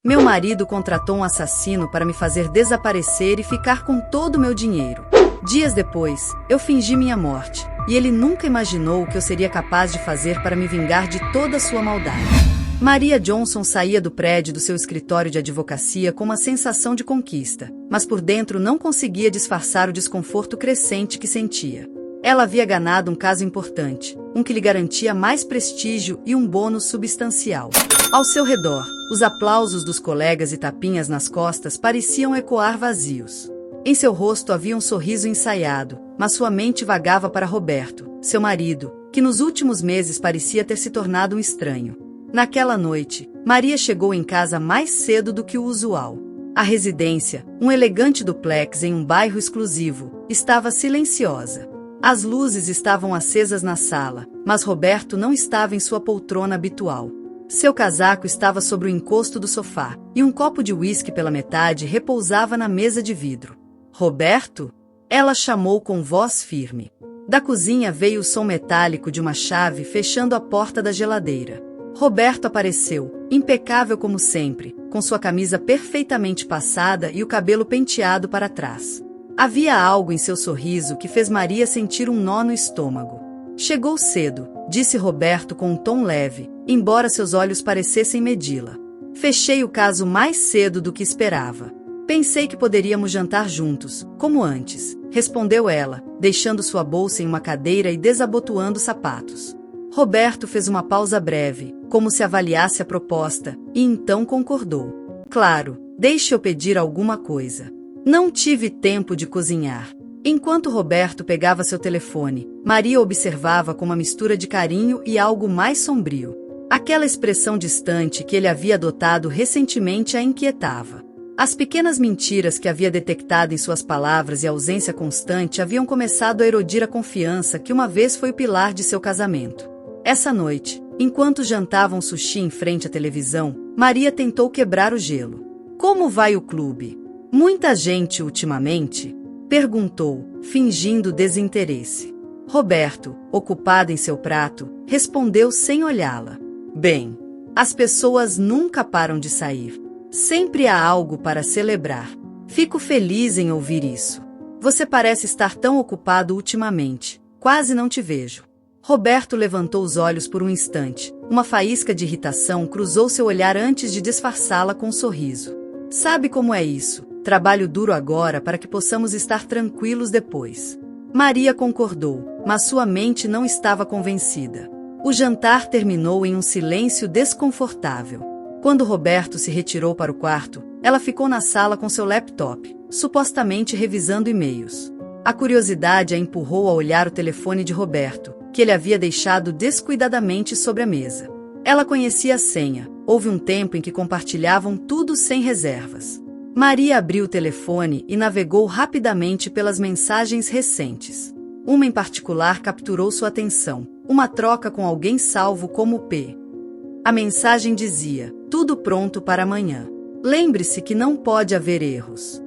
Meu marido contratou um assassino para me fazer desaparecer e ficar com todo o meu dinheiro. Dias depois, eu fingi minha morte, e ele nunca imaginou o que eu seria capaz de fazer para me vingar de toda a sua maldade. Maria Johnson saía do prédio do seu escritório de advocacia com uma sensação de conquista, mas por dentro não conseguia disfarçar o desconforto crescente que sentia. Ela havia ganado um caso importante, um que lhe garantia mais prestígio e um bônus substancial. Ao seu redor, os aplausos dos colegas e tapinhas nas costas pareciam ecoar vazios. Em seu rosto havia um sorriso ensaiado, mas sua mente vagava para Roberto, seu marido, que nos últimos meses parecia ter se tornado um estranho. Naquela noite, Maria chegou em casa mais cedo do que o usual. A residência, um elegante duplex em um bairro exclusivo, estava silenciosa. As luzes estavam acesas na sala, mas Roberto não estava em sua poltrona habitual. Seu casaco estava sobre o encosto do sofá, e um copo de uísque pela metade repousava na mesa de vidro. Roberto? Ela chamou com voz firme. Da cozinha veio o som metálico de uma chave fechando a porta da geladeira. Roberto apareceu, impecável como sempre, com sua camisa perfeitamente passada e o cabelo penteado para trás. Havia algo em seu sorriso que fez Maria sentir um nó no estômago. Chegou cedo, disse Roberto com um tom leve, embora seus olhos parecessem medi-la. Fechei o caso mais cedo do que esperava. Pensei que poderíamos jantar juntos, como antes, respondeu ela, deixando sua bolsa em uma cadeira e desabotoando sapatos. Roberto fez uma pausa breve, como se avaliasse a proposta, e então concordou. Claro, deixe eu pedir alguma coisa. Não tive tempo de cozinhar. Enquanto Roberto pegava seu telefone, Maria observava com uma mistura de carinho e algo mais sombrio. Aquela expressão distante que ele havia adotado recentemente a inquietava. As pequenas mentiras que havia detectado em suas palavras e a ausência constante haviam começado a erodir a confiança que uma vez foi o pilar de seu casamento. Essa noite, enquanto jantavam sushi em frente à televisão, Maria tentou quebrar o gelo. Como vai o clube? Muita gente ultimamente? Perguntou, fingindo desinteresse. Roberto, ocupado em seu prato, respondeu sem olhá-la. Bem, as pessoas nunca param de sair. Sempre há algo para celebrar. Fico feliz em ouvir isso. Você parece estar tão ocupado ultimamente. Quase não te vejo. Roberto levantou os olhos por um instante. Uma faísca de irritação cruzou seu olhar antes de disfarçá-la com um sorriso. Sabe como é isso? Trabalho duro agora para que possamos estar tranquilos depois. Maria concordou, mas sua mente não estava convencida. O jantar terminou em um silêncio desconfortável. Quando Roberto se retirou para o quarto, ela ficou na sala com seu laptop, supostamente revisando e-mails. A curiosidade a empurrou a olhar o telefone de Roberto, que ele havia deixado descuidadamente sobre a mesa. Ela conhecia a senha. Houve um tempo em que compartilhavam tudo sem reservas. Maria abriu o telefone e navegou rapidamente pelas mensagens recentes. Uma em particular capturou sua atenção, uma troca com alguém salvo como P. A mensagem dizia, tudo pronto para amanhã. Lembre-se que não pode haver erros.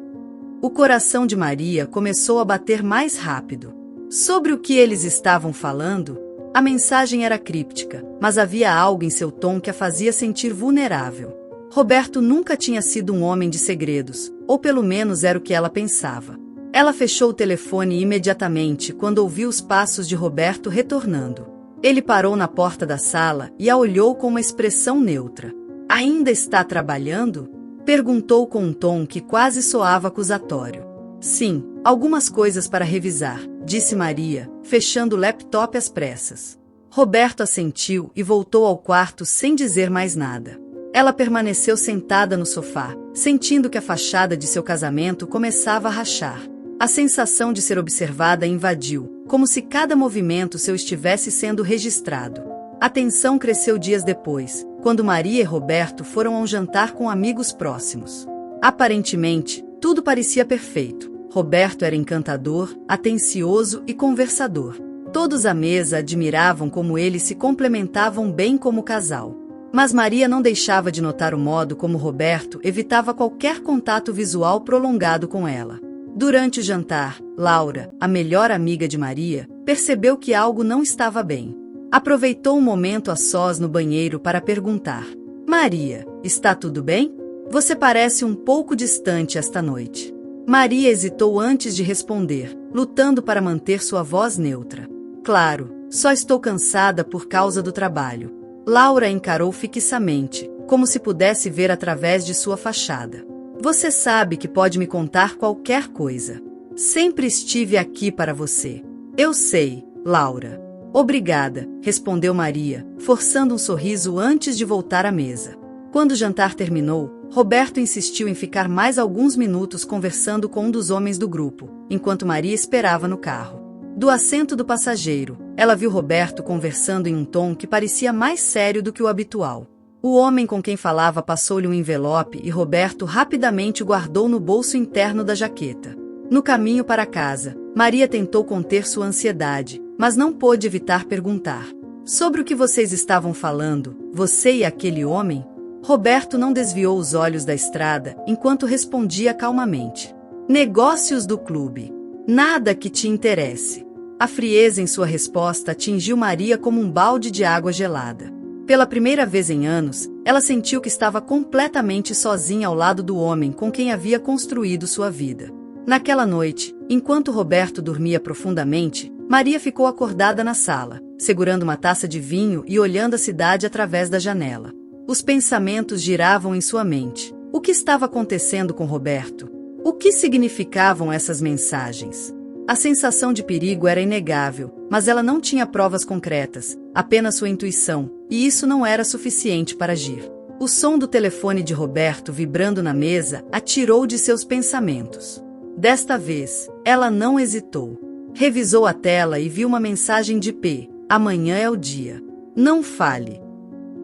O coração de Maria começou a bater mais rápido. Sobre o que eles estavam falando? A mensagem era críptica, mas havia algo em seu tom que a fazia sentir vulnerável. Roberto nunca tinha sido um homem de segredos, ou pelo menos era o que ela pensava. Ela fechou o telefone imediatamente quando ouviu os passos de Roberto retornando. Ele parou na porta da sala e a olhou com uma expressão neutra. Ainda está trabalhando? Perguntou com um tom que quase soava acusatório. Sim, algumas coisas para revisar, disse Maria, fechando o laptop às pressas. Roberto assentiu e voltou ao quarto sem dizer mais nada. Ela permaneceu sentada no sofá, sentindo que a fachada de seu casamento começava a rachar. A sensação de ser observada a invadiu, como se cada movimento seu estivesse sendo registrado. A tensão cresceu dias depois, quando Maria e Roberto foram a um jantar com amigos próximos. Aparentemente, tudo parecia perfeito. Roberto era encantador, atencioso e conversador. Todos à mesa admiravam como eles se complementavam bem como casal. Mas Maria não deixava de notar o modo como Roberto evitava qualquer contato visual prolongado com ela. Durante o jantar, Laura, a melhor amiga de Maria, percebeu que algo não estava bem. Aproveitou um momento a sós no banheiro para perguntar: Maria, está tudo bem? Você parece um pouco distante esta noite. Maria hesitou antes de responder, lutando para manter sua voz neutra. Claro, só estou cansada por causa do trabalho. Laura encarou fixamente, como se pudesse ver através de sua fachada. Você sabe que pode me contar qualquer coisa. Sempre estive aqui para você. Eu sei, Laura. Obrigada, respondeu Maria, forçando um sorriso antes de voltar à mesa. Quando o jantar terminou, Roberto insistiu em ficar mais alguns minutos conversando com um dos homens do grupo, enquanto Maria esperava no carro. Do assento do passageiro, ela viu Roberto conversando em um tom que parecia mais sério do que o habitual. O homem com quem falava passou-lhe um envelope e Roberto rapidamente o guardou no bolso interno da jaqueta. No caminho para casa, Maria tentou conter sua ansiedade, mas não pôde evitar perguntar. Sobre o que vocês estavam falando, você e aquele homem? Roberto não desviou os olhos da estrada enquanto respondia calmamente. Negócios do clube. Nada que te interesse. A frieza em sua resposta atingiu Maria como um balde de água gelada. Pela primeira vez em anos, ela sentiu que estava completamente sozinha ao lado do homem com quem havia construído sua vida. Naquela noite, enquanto Roberto dormia profundamente, Maria ficou acordada na sala, segurando uma taça de vinho e olhando a cidade através da janela. Os pensamentos giravam em sua mente. O que estava acontecendo com Roberto? O que significavam essas mensagens? A sensação de perigo era inegável, mas ela não tinha provas concretas, apenas sua intuição, e isso não era suficiente para agir. O som do telefone de Roberto vibrando na mesa a tirou de seus pensamentos. Desta vez, ela não hesitou. Revisou a tela e viu uma mensagem de P. Amanhã é o dia. Não fale.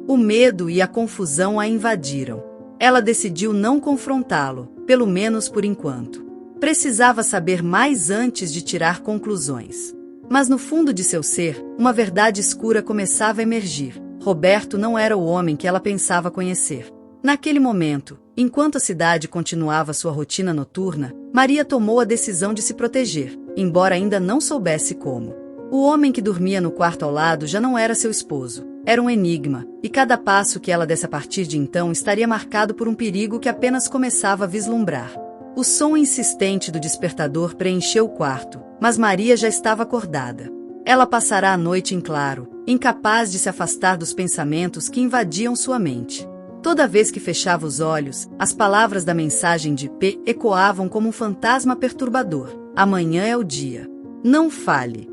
O medo e a confusão a invadiram. Ela decidiu não confrontá-lo, pelo menos por enquanto. Precisava saber mais antes de tirar conclusões. Mas no fundo de seu ser, uma verdade escura começava a emergir. Roberto não era o homem que ela pensava conhecer. Naquele momento, enquanto a cidade continuava sua rotina noturna, Maria tomou a decisão de se proteger, embora ainda não soubesse como. O homem que dormia no quarto ao lado já não era seu esposo. Era um enigma, e cada passo que ela desse a partir de então estaria marcado por um perigo que apenas começava a vislumbrar. O som insistente do despertador preencheu o quarto, mas Maria já estava acordada. Ela passará a noite em claro, incapaz de se afastar dos pensamentos que invadiam sua mente. Toda vez que fechava os olhos, as palavras da mensagem de P ecoavam como um fantasma perturbador. Amanhã é o dia. Não fale.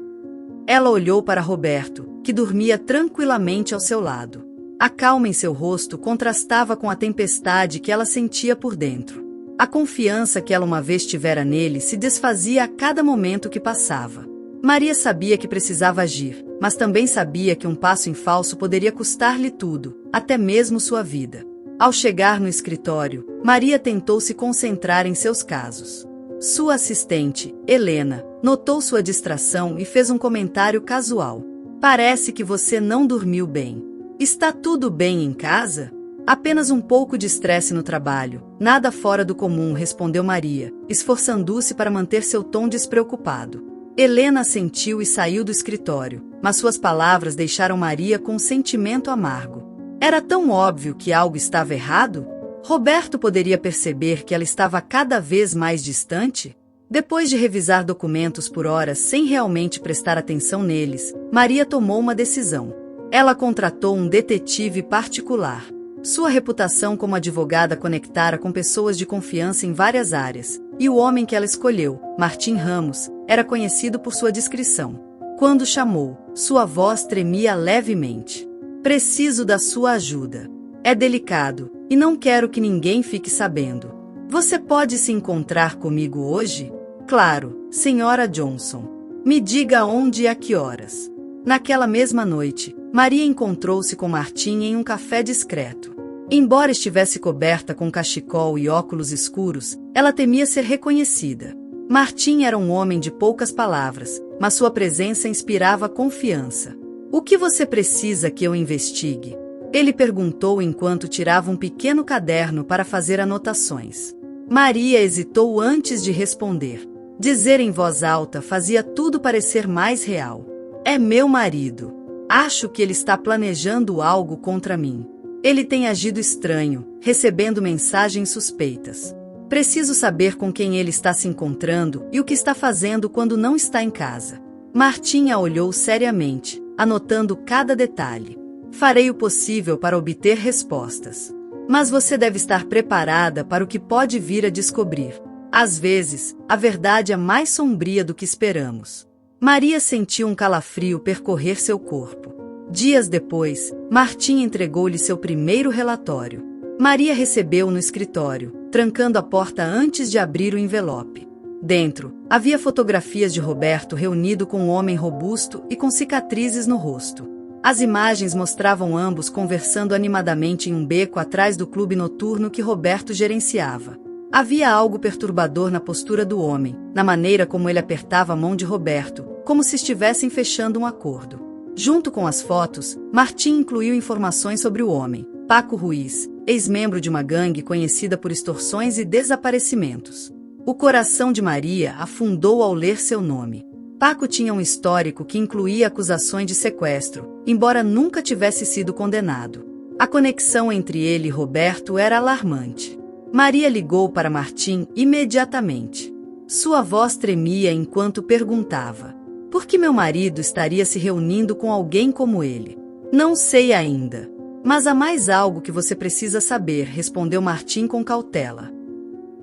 Ela olhou para Roberto, que dormia tranquilamente ao seu lado. A calma em seu rosto contrastava com a tempestade que ela sentia por dentro. A confiança que ela uma vez tivera nele se desfazia a cada momento que passava. Maria sabia que precisava agir, mas também sabia que um passo em falso poderia custar-lhe tudo, até mesmo sua vida. Ao chegar no escritório, Maria tentou se concentrar em seus casos. Sua assistente, Helena, notou sua distração e fez um comentário casual. Parece que você não dormiu bem. Está tudo bem em casa? Apenas um pouco de estresse no trabalho. Nada fora do comum, respondeu Maria, esforçando-se para manter seu tom despreocupado. Helena assentiu e saiu do escritório, mas suas palavras deixaram Maria com um sentimento amargo. Era tão óbvio que algo estava errado? Roberto poderia perceber que ela estava cada vez mais distante? Depois de revisar documentos por horas sem realmente prestar atenção neles, Maria tomou uma decisão. Ela contratou um detetive particular. Sua reputação como advogada conectara com pessoas de confiança em várias áreas, e o homem que ela escolheu, Martim Ramos, era conhecido por sua discrição. Quando chamou, sua voz tremia levemente. Preciso da sua ajuda. É delicado, e não quero que ninguém fique sabendo. Você pode se encontrar comigo hoje? Claro, Senhora Johnson. Me diga onde e a que horas. Naquela mesma noite, Maria encontrou-se com Martim em um café discreto. Embora estivesse coberta com cachecol e óculos escuros, ela temia ser reconhecida. Martim era um homem de poucas palavras, mas sua presença inspirava confiança. O que você precisa que eu investigue? Ele perguntou enquanto tirava um pequeno caderno para fazer anotações. Maria hesitou antes de responder. Dizer em voz alta fazia tudo parecer mais real. É meu marido. Acho que ele está planejando algo contra mim. Ele tem agido estranho, recebendo mensagens suspeitas. Preciso saber com quem ele está se encontrando e o que está fazendo quando não está em casa. Martim a olhou seriamente, anotando cada detalhe. Farei o possível para obter respostas. Mas você deve estar preparada para o que pode vir a descobrir. Às vezes, a verdade é mais sombria do que esperamos. Maria sentiu um calafrio percorrer seu corpo. Dias depois, Martim entregou-lhe seu primeiro relatório. Maria recebeu no escritório, trancando a porta antes de abrir o envelope. Dentro, havia fotografias de Roberto reunido com um homem robusto e com cicatrizes no rosto. As imagens mostravam ambos conversando animadamente em um beco atrás do clube noturno que Roberto gerenciava. Havia algo perturbador na postura do homem, na maneira como ele apertava a mão de Roberto, como se estivessem fechando um acordo. Junto com as fotos, Martim incluiu informações sobre o homem, Paco Ruiz, ex-membro de uma gangue conhecida por extorsões e desaparecimentos. O coração de Maria afundou ao ler seu nome. Paco tinha um histórico que incluía acusações de sequestro, embora nunca tivesse sido condenado. A conexão entre ele e Roberto era alarmante. Maria ligou para Martim imediatamente. Sua voz tremia enquanto perguntava: por que meu marido estaria se reunindo com alguém como ele? Não sei ainda. Mas há mais algo que você precisa saber, respondeu Martim com cautela.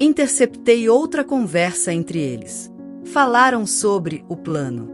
Interceptei outra conversa entre eles. Falaram sobre o plano.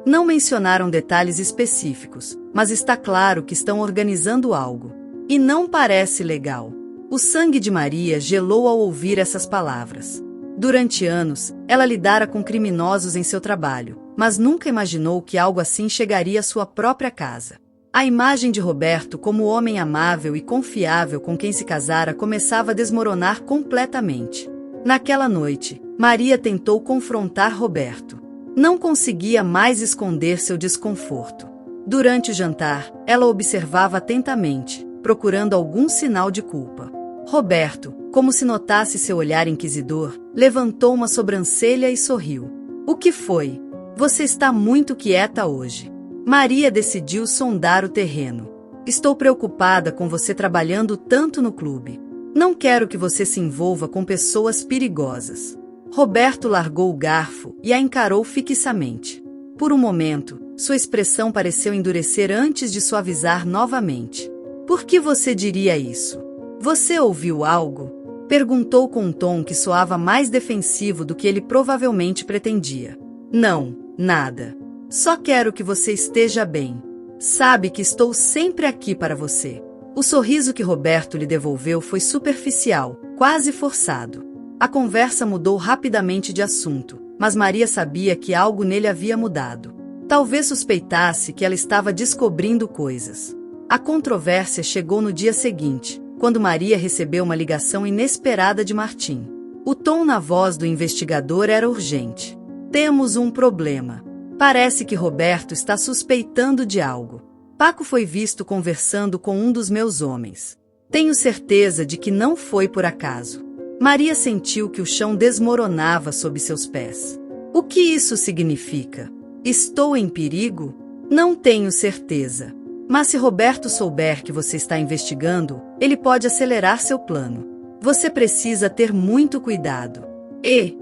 Não mencionaram detalhes específicos, mas está claro que estão organizando algo. E não parece legal. O sangue de Maria gelou ao ouvir essas palavras. Durante anos, ela lidara com criminosos em seu trabalho, mas nunca imaginou que algo assim chegaria à sua própria casa. A imagem de Roberto como o homem amável e confiável com quem se casara começava a desmoronar completamente. Naquela noite, Maria tentou confrontar Roberto. Não conseguia mais esconder seu desconforto. Durante o jantar, ela observava atentamente, procurando algum sinal de culpa. Roberto, como se notasse seu olhar inquisidor, levantou uma sobrancelha e sorriu. O que foi? Você está muito quieta hoje. Maria decidiu sondar o terreno. Estou preocupada com você trabalhando tanto no clube. Não quero que você se envolva com pessoas perigosas. Roberto largou o garfo e a encarou fixamente. Por um momento, sua expressão pareceu endurecer antes de suavizar novamente. Por que você diria isso? Você ouviu algo? Perguntou com um tom que soava mais defensivo do que ele provavelmente pretendia. Não, nada. Só quero que você esteja bem. Sabe que estou sempre aqui para você. O sorriso que Roberto lhe devolveu foi superficial, quase forçado. A conversa mudou rapidamente de assunto, mas Maria sabia que algo nele havia mudado. Talvez suspeitasse que ela estava descobrindo coisas. A controvérsia chegou no dia seguinte, quando Maria recebeu uma ligação inesperada de Martim. O tom na voz do investigador era urgente. Temos um problema. Parece que Roberto está suspeitando de algo. Paco foi visto conversando com um dos meus homens. Tenho certeza de que não foi por acaso. Maria sentiu que o chão desmoronava sob seus pés. O que isso significa? Estou em perigo? Não tenho certeza. Mas se Roberto souber que você está investigando, ele pode acelerar seu plano. Você precisa ter muito cuidado.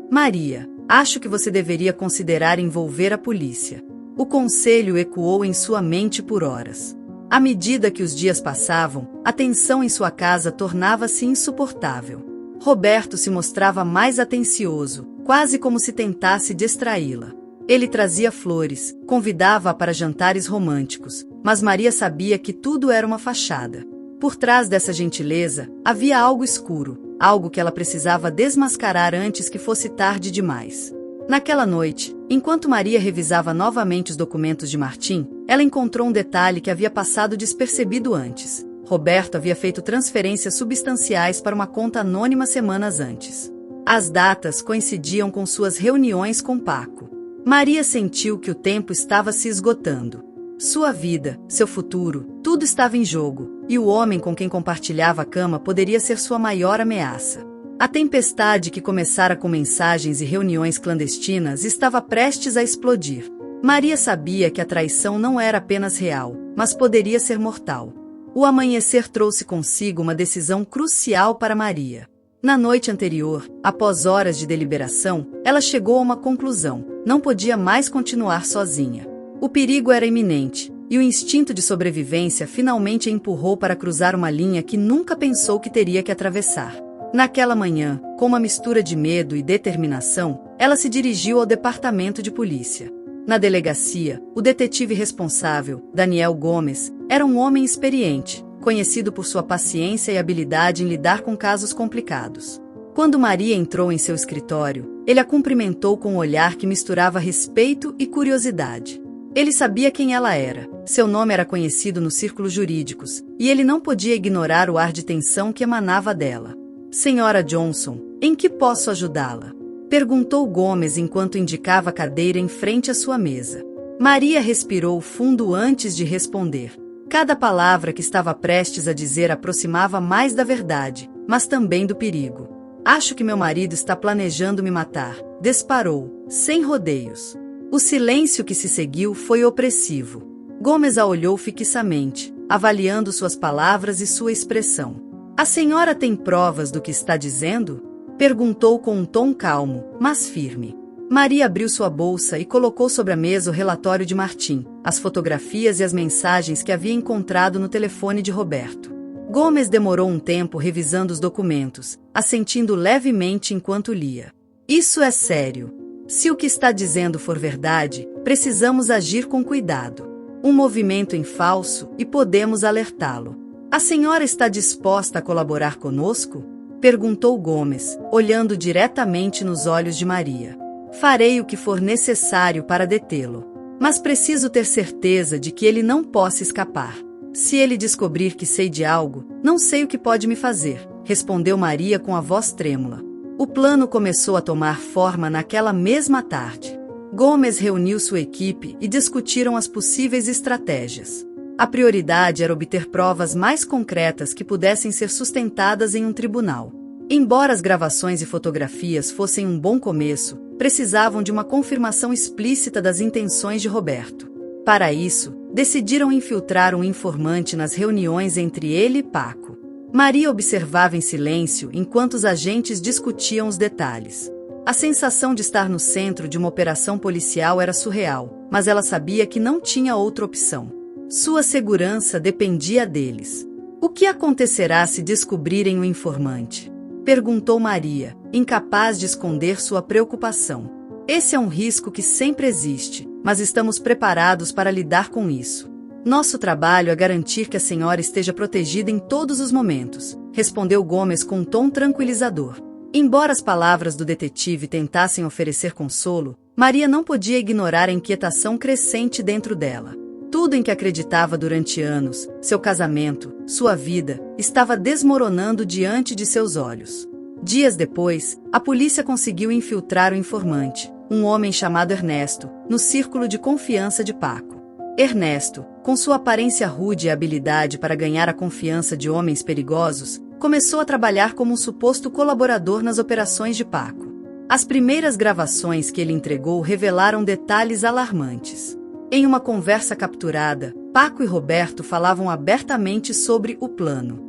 Maria, acho que você deveria considerar envolver a polícia. O conselho ecoou em sua mente por horas. À medida que os dias passavam, a tensão em sua casa tornava-se insuportável. Roberto se mostrava mais atencioso, quase como se tentasse distraí-la. Ele trazia flores, convidava-a para jantares românticos, mas Maria sabia que tudo era uma fachada. Por trás dessa gentileza, havia algo escuro, algo que ela precisava desmascarar antes que fosse tarde demais. Naquela noite, enquanto Maria revisava novamente os documentos de Martim, ela encontrou um detalhe que havia passado despercebido antes. Roberto havia feito transferências substanciais para uma conta anônima semanas antes. As datas coincidiam com suas reuniões com Paco. Maria sentiu que o tempo estava se esgotando. Sua vida, seu futuro, tudo estava em jogo, e o homem com quem compartilhava a cama poderia ser sua maior ameaça. A tempestade que começara com mensagens e reuniões clandestinas estava prestes a explodir. Maria sabia que a traição não era apenas real, mas poderia ser mortal. O amanhecer trouxe consigo uma decisão crucial para Maria. Na noite anterior, após horas de deliberação, ela chegou a uma conclusão: não podia mais continuar sozinha. O perigo era iminente, e o instinto de sobrevivência finalmente a empurrou para cruzar uma linha que nunca pensou que teria que atravessar. Naquela manhã, com uma mistura de medo e determinação, ela se dirigiu ao departamento de polícia. Na delegacia, o detetive responsável, Daniel Gomes, era um homem experiente, conhecido por sua paciência e habilidade em lidar com casos complicados. Quando Maria entrou em seu escritório, ele a cumprimentou com um olhar que misturava respeito e curiosidade. Ele sabia quem ela era, seu nome era conhecido nos círculos jurídicos, e ele não podia ignorar o ar de tensão que emanava dela. Senhora Johnson, em que posso ajudá-la? Perguntou Gomes enquanto indicava a cadeira em frente à sua mesa. Maria respirou fundo antes de responder. Cada palavra que estava prestes a dizer aproximava mais da verdade, mas também do perigo. Acho que meu marido está planejando me matar, disparou, sem rodeios. O silêncio que se seguiu foi opressivo. Gomes a olhou fixamente, avaliando suas palavras e sua expressão. A senhora tem provas do que está dizendo? Perguntou com um tom calmo, mas firme. Maria abriu sua bolsa e colocou sobre a mesa o relatório de Martim, as fotografias e as mensagens que havia encontrado no telefone de Roberto. Gomes demorou um tempo revisando os documentos, assentindo levemente enquanto lia. Isso é sério. Se o que está dizendo for verdade, precisamos agir com cuidado. Um movimento em falso e podemos alertá-lo. A senhora está disposta a colaborar conosco? Perguntou Gomes, olhando diretamente nos olhos de Maria. Farei o que for necessário para detê-lo. Mas preciso ter certeza de que ele não possa escapar. Se ele descobrir que sei de algo, não sei o que pode me fazer, respondeu Maria com a voz trêmula. O plano começou a tomar forma naquela mesma tarde. Gomes reuniu sua equipe e discutiram as possíveis estratégias. A prioridade era obter provas mais concretas que pudessem ser sustentadas em um tribunal. Embora as gravações e fotografias fossem um bom começo, precisavam de uma confirmação explícita das intenções de Roberto. Para isso, decidiram infiltrar um informante nas reuniões entre ele e Paco. Maria observava em silêncio enquanto os agentes discutiam os detalhes. A sensação de estar no centro de uma operação policial era surreal, mas ela sabia que não tinha outra opção. Sua segurança dependia deles. O que acontecerá se descobrirem o informante? Perguntou Maria, incapaz de esconder sua preocupação. Esse é um risco que sempre existe, mas estamos preparados para lidar com isso. Nosso trabalho é garantir que a senhora esteja protegida em todos os momentos, respondeu Gomes com um tom tranquilizador. Embora as palavras do detetive tentassem oferecer consolo, Maria não podia ignorar a inquietação crescente dentro dela. Tudo em que acreditava durante anos, seu casamento, sua vida, estava desmoronando diante de seus olhos. Dias depois, a polícia conseguiu infiltrar o informante, um homem chamado Ernesto, no círculo de confiança de Paco. Ernesto, com sua aparência rude e habilidade para ganhar a confiança de homens perigosos, começou a trabalhar como um suposto colaborador nas operações de Paco. As primeiras gravações que ele entregou revelaram detalhes alarmantes. Em uma conversa capturada, Paco e Roberto falavam abertamente sobre o plano.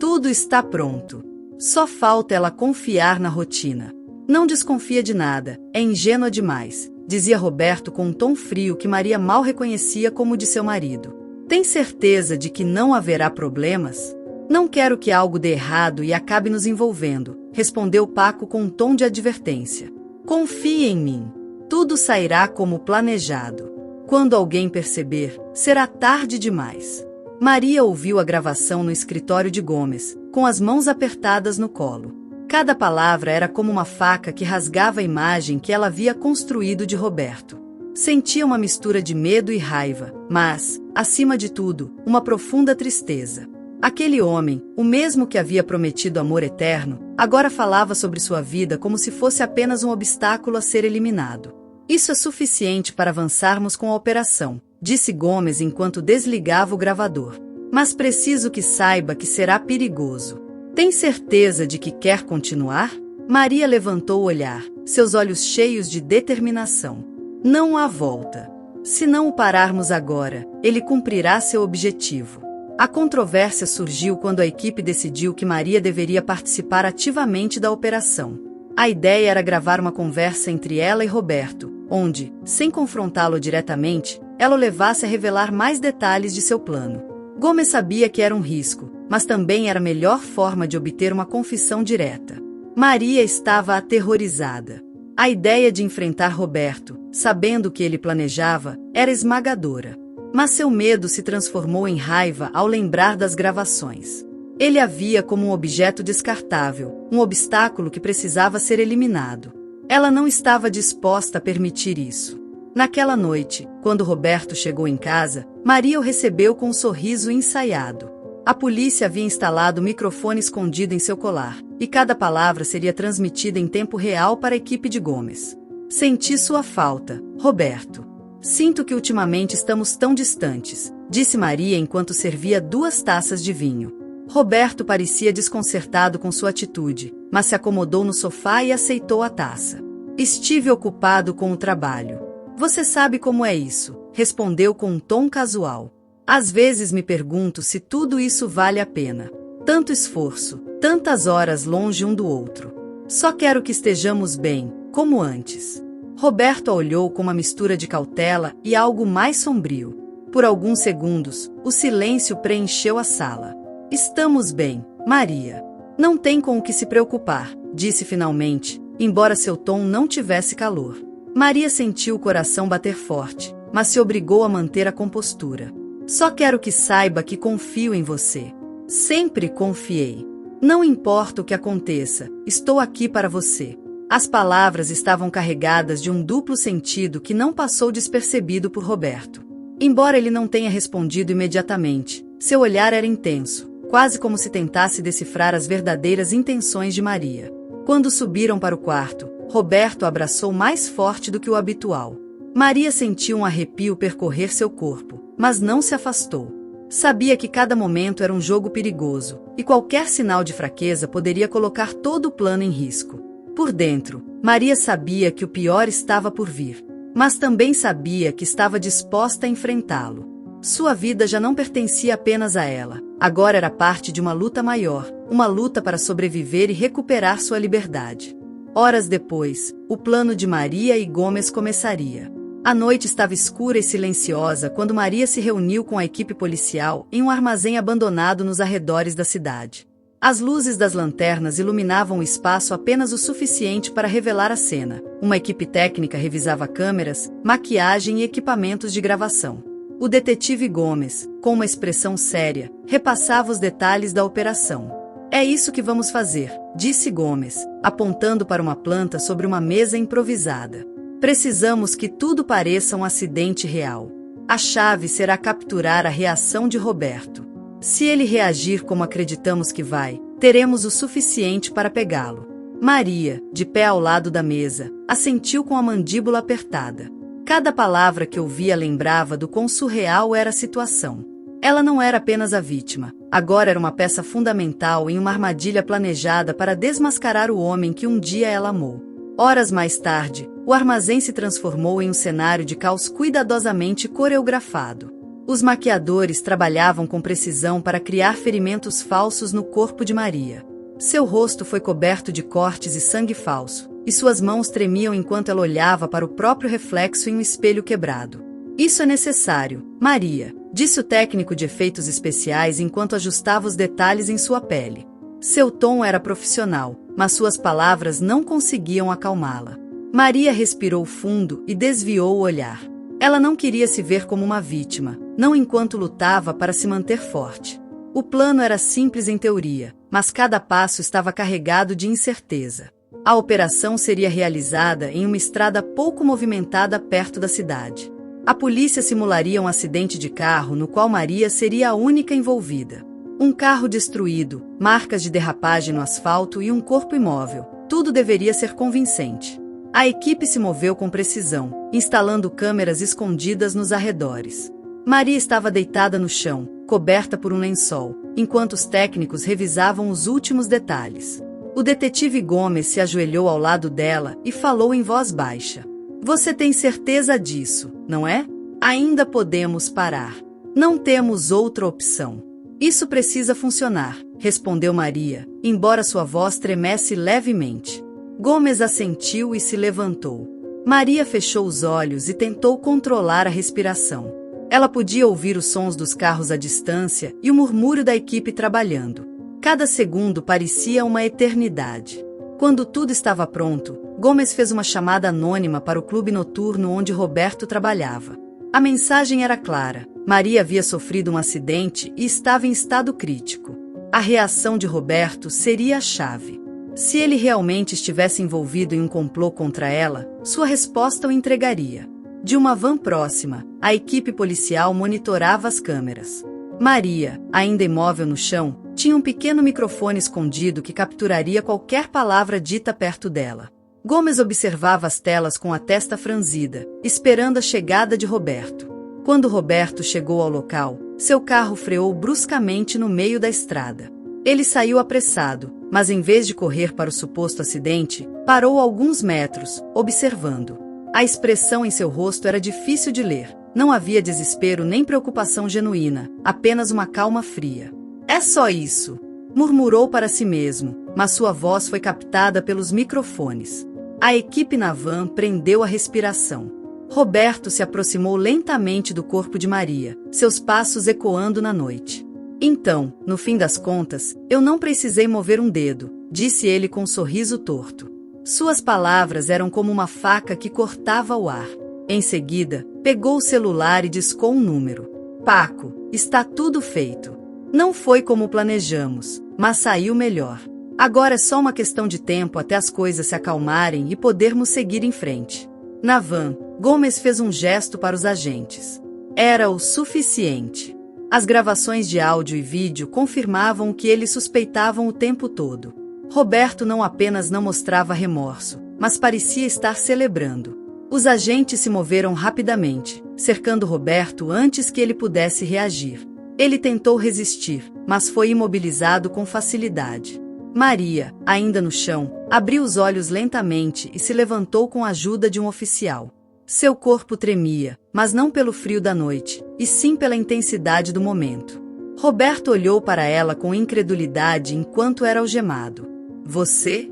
Tudo está pronto. Só falta ela confiar na rotina. Não desconfia de nada, é ingênua demais, dizia Roberto com um tom frio que Maria mal reconhecia como o de seu marido. Tem certeza de que não haverá problemas? Não quero que algo dê errado e acabe nos envolvendo, respondeu Paco com um tom de advertência. Confie em mim. Tudo sairá como planejado. Quando alguém perceber, será tarde demais. Maria ouviu a gravação no escritório de Gomes, com as mãos apertadas no colo. Cada palavra era como uma faca que rasgava a imagem que ela havia construído de Roberto. Sentia uma mistura de medo e raiva, mas, acima de tudo, uma profunda tristeza. Aquele homem, o mesmo que havia prometido amor eterno, agora falava sobre sua vida como se fosse apenas um obstáculo a ser eliminado. Isso é suficiente para avançarmos com a operação, disse Gomes enquanto desligava o gravador. Mas preciso que saiba que será perigoso. Tem certeza de que quer continuar? Maria levantou o olhar, seus olhos cheios de determinação. Não há volta. Se não o pararmos agora, ele cumprirá seu objetivo. A controvérsia surgiu quando a equipe decidiu que Maria deveria participar ativamente da operação. A ideia era gravar uma conversa entre ela e Roberto, onde, sem confrontá-lo diretamente, ela o levasse a revelar mais detalhes de seu plano. Gomes sabia que era um risco, mas também era a melhor forma de obter uma confissão direta. Maria estava aterrorizada. A ideia de enfrentar Roberto, sabendo o que ele planejava, era esmagadora. Mas seu medo se transformou em raiva ao lembrar das gravações. Ele a via como um objeto descartável, um obstáculo que precisava ser eliminado. Ela não estava disposta a permitir isso. Naquela noite, quando Roberto chegou em casa, Maria o recebeu com um sorriso ensaiado. A polícia havia instalado o microfone escondido em seu colar, e cada palavra seria transmitida em tempo real para a equipe de Gomes. Senti sua falta, Roberto. Sinto que ultimamente estamos tão distantes, disse Maria enquanto servia 2 taças de vinho. Roberto parecia desconcertado com sua atitude, mas se acomodou no sofá e aceitou a taça. Estive ocupado com o trabalho. Você sabe como é isso, respondeu com um tom casual. Às vezes me pergunto se tudo isso vale a pena. Tanto esforço, tantas horas longe um do outro. Só quero que estejamos bem, como antes. Roberto a olhou com uma mistura de cautela e algo mais sombrio. Por alguns segundos, o silêncio preencheu a sala. Estamos bem, Maria. Não tem com o que se preocupar, disse finalmente, embora seu tom não tivesse calor. Maria sentiu o coração bater forte, mas se obrigou a manter a compostura. Só quero que saiba que confio em você. Sempre confiei. Não importa o que aconteça, estou aqui para você. As palavras estavam carregadas de um duplo sentido que não passou despercebido por Roberto. Embora ele não tenha respondido imediatamente, seu olhar era intenso, quase como se tentasse decifrar as verdadeiras intenções de Maria. Quando subiram para o quarto, Roberto a abraçou mais forte do que o habitual. Maria sentiu um arrepio percorrer seu corpo, mas não se afastou. Sabia que cada momento era um jogo perigoso, e qualquer sinal de fraqueza poderia colocar todo o plano em risco. Por dentro, Maria sabia que o pior estava por vir, mas também sabia que estava disposta a enfrentá-lo. Sua vida já não pertencia apenas a ela, agora era parte de uma luta maior, uma luta para sobreviver e recuperar sua liberdade. Horas depois, o plano de Maria e Gomes começaria. A noite estava escura e silenciosa quando Maria se reuniu com a equipe policial em um armazém abandonado nos arredores da cidade. As luzes das lanternas iluminavam o espaço apenas o suficiente para revelar a cena. Uma equipe técnica revisava câmeras, maquiagem e equipamentos de gravação. O detetive Gomes, com uma expressão séria, repassava os detalhes da operação. É isso que vamos fazer, disse Gomes, apontando para uma planta sobre uma mesa improvisada. Precisamos que tudo pareça um acidente real. A chave será capturar a reação de Roberto. Se ele reagir como acreditamos que vai, teremos o suficiente para pegá-lo. Maria, de pé ao lado da mesa, assentiu com a mandíbula apertada. Cada palavra que ouvia lembrava do quão surreal era a situação. Ela não era apenas a vítima, agora era uma peça fundamental em uma armadilha planejada para desmascarar o homem que um dia ela amou. Horas mais tarde, o armazém se transformou em um cenário de caos cuidadosamente coreografado. Os maquiadores trabalhavam com precisão para criar ferimentos falsos no corpo de Maria. Seu rosto foi coberto de cortes e sangue falso, e suas mãos tremiam enquanto ela olhava para o próprio reflexo em um espelho quebrado. Isso é necessário, Maria, disse o técnico de efeitos especiais enquanto ajustava os detalhes em sua pele. Seu tom era profissional, mas suas palavras não conseguiam acalmá-la. Maria respirou fundo e desviou o olhar. Ela não queria se ver como uma vítima, não enquanto lutava para se manter forte. O plano era simples em teoria, mas cada passo estava carregado de incerteza. A operação seria realizada em uma estrada pouco movimentada perto da cidade. A polícia simularia um acidente de carro no qual Maria seria a única envolvida. Um carro destruído, marcas de derrapagem no asfalto e um corpo imóvel. Tudo deveria ser convincente. A equipe se moveu com precisão, instalando câmeras escondidas nos arredores. Maria estava deitada no chão, coberta por um lençol, enquanto os técnicos revisavam os últimos detalhes. O detetive Gomes se ajoelhou ao lado dela e falou em voz baixa. Você tem certeza disso, não é? Ainda podemos parar. Não temos outra opção. Isso precisa funcionar, respondeu Maria, embora sua voz tremesse levemente. Gomes assentiu e se levantou. Maria fechou os olhos e tentou controlar a respiração. Ela podia ouvir os sons dos carros à distância e o murmúrio da equipe trabalhando. Cada segundo parecia uma eternidade. Quando tudo estava pronto, Gomes fez uma chamada anônima para o clube noturno onde Roberto trabalhava. A mensagem era clara: Maria havia sofrido um acidente e estava em estado crítico. A reação de Roberto seria a chave. Se ele realmente estivesse envolvido em um complô contra ela, sua resposta o entregaria. De uma van próxima, a equipe policial monitorava as câmeras. Maria, ainda imóvel no chão, tinha um pequeno microfone escondido que capturaria qualquer palavra dita perto dela. Gomes observava as telas com a testa franzida, esperando a chegada de Roberto. Quando Roberto chegou ao local, seu carro freou bruscamente no meio da estrada. Ele saiu apressado, mas em vez de correr para o suposto acidente, parou a alguns metros, observando. A expressão em seu rosto era difícil de ler. Não havia desespero nem preocupação genuína, apenas uma calma fria. "É só isso", murmurou para si mesmo, mas sua voz foi captada pelos microfones. A equipe na van prendeu a respiração. Roberto se aproximou lentamente do corpo de Maria, seus passos ecoando na noite. "Então, no fim das contas, eu não precisei mover um dedo", disse ele com um sorriso torto. Suas palavras eram como uma faca que cortava o ar. Em seguida, pegou o celular e discou um número. "Paco, está tudo feito. Não foi como planejamos, mas saiu melhor. Agora é só uma questão de tempo até as coisas se acalmarem e podermos seguir em frente." Na van, Gomes fez um gesto para os agentes. Era o suficiente. As gravações de áudio e vídeo confirmavam o que eles suspeitavam o tempo todo. Roberto não apenas não mostrava remorso, mas parecia estar celebrando. Os agentes se moveram rapidamente, cercando Roberto antes que ele pudesse reagir. Ele tentou resistir, mas foi imobilizado com facilidade. Maria, ainda no chão, abriu os olhos lentamente e se levantou com a ajuda de um oficial. Seu corpo tremia, mas não pelo frio da noite, e sim pela intensidade do momento. Roberto olhou para ela com incredulidade enquanto era algemado. "Você?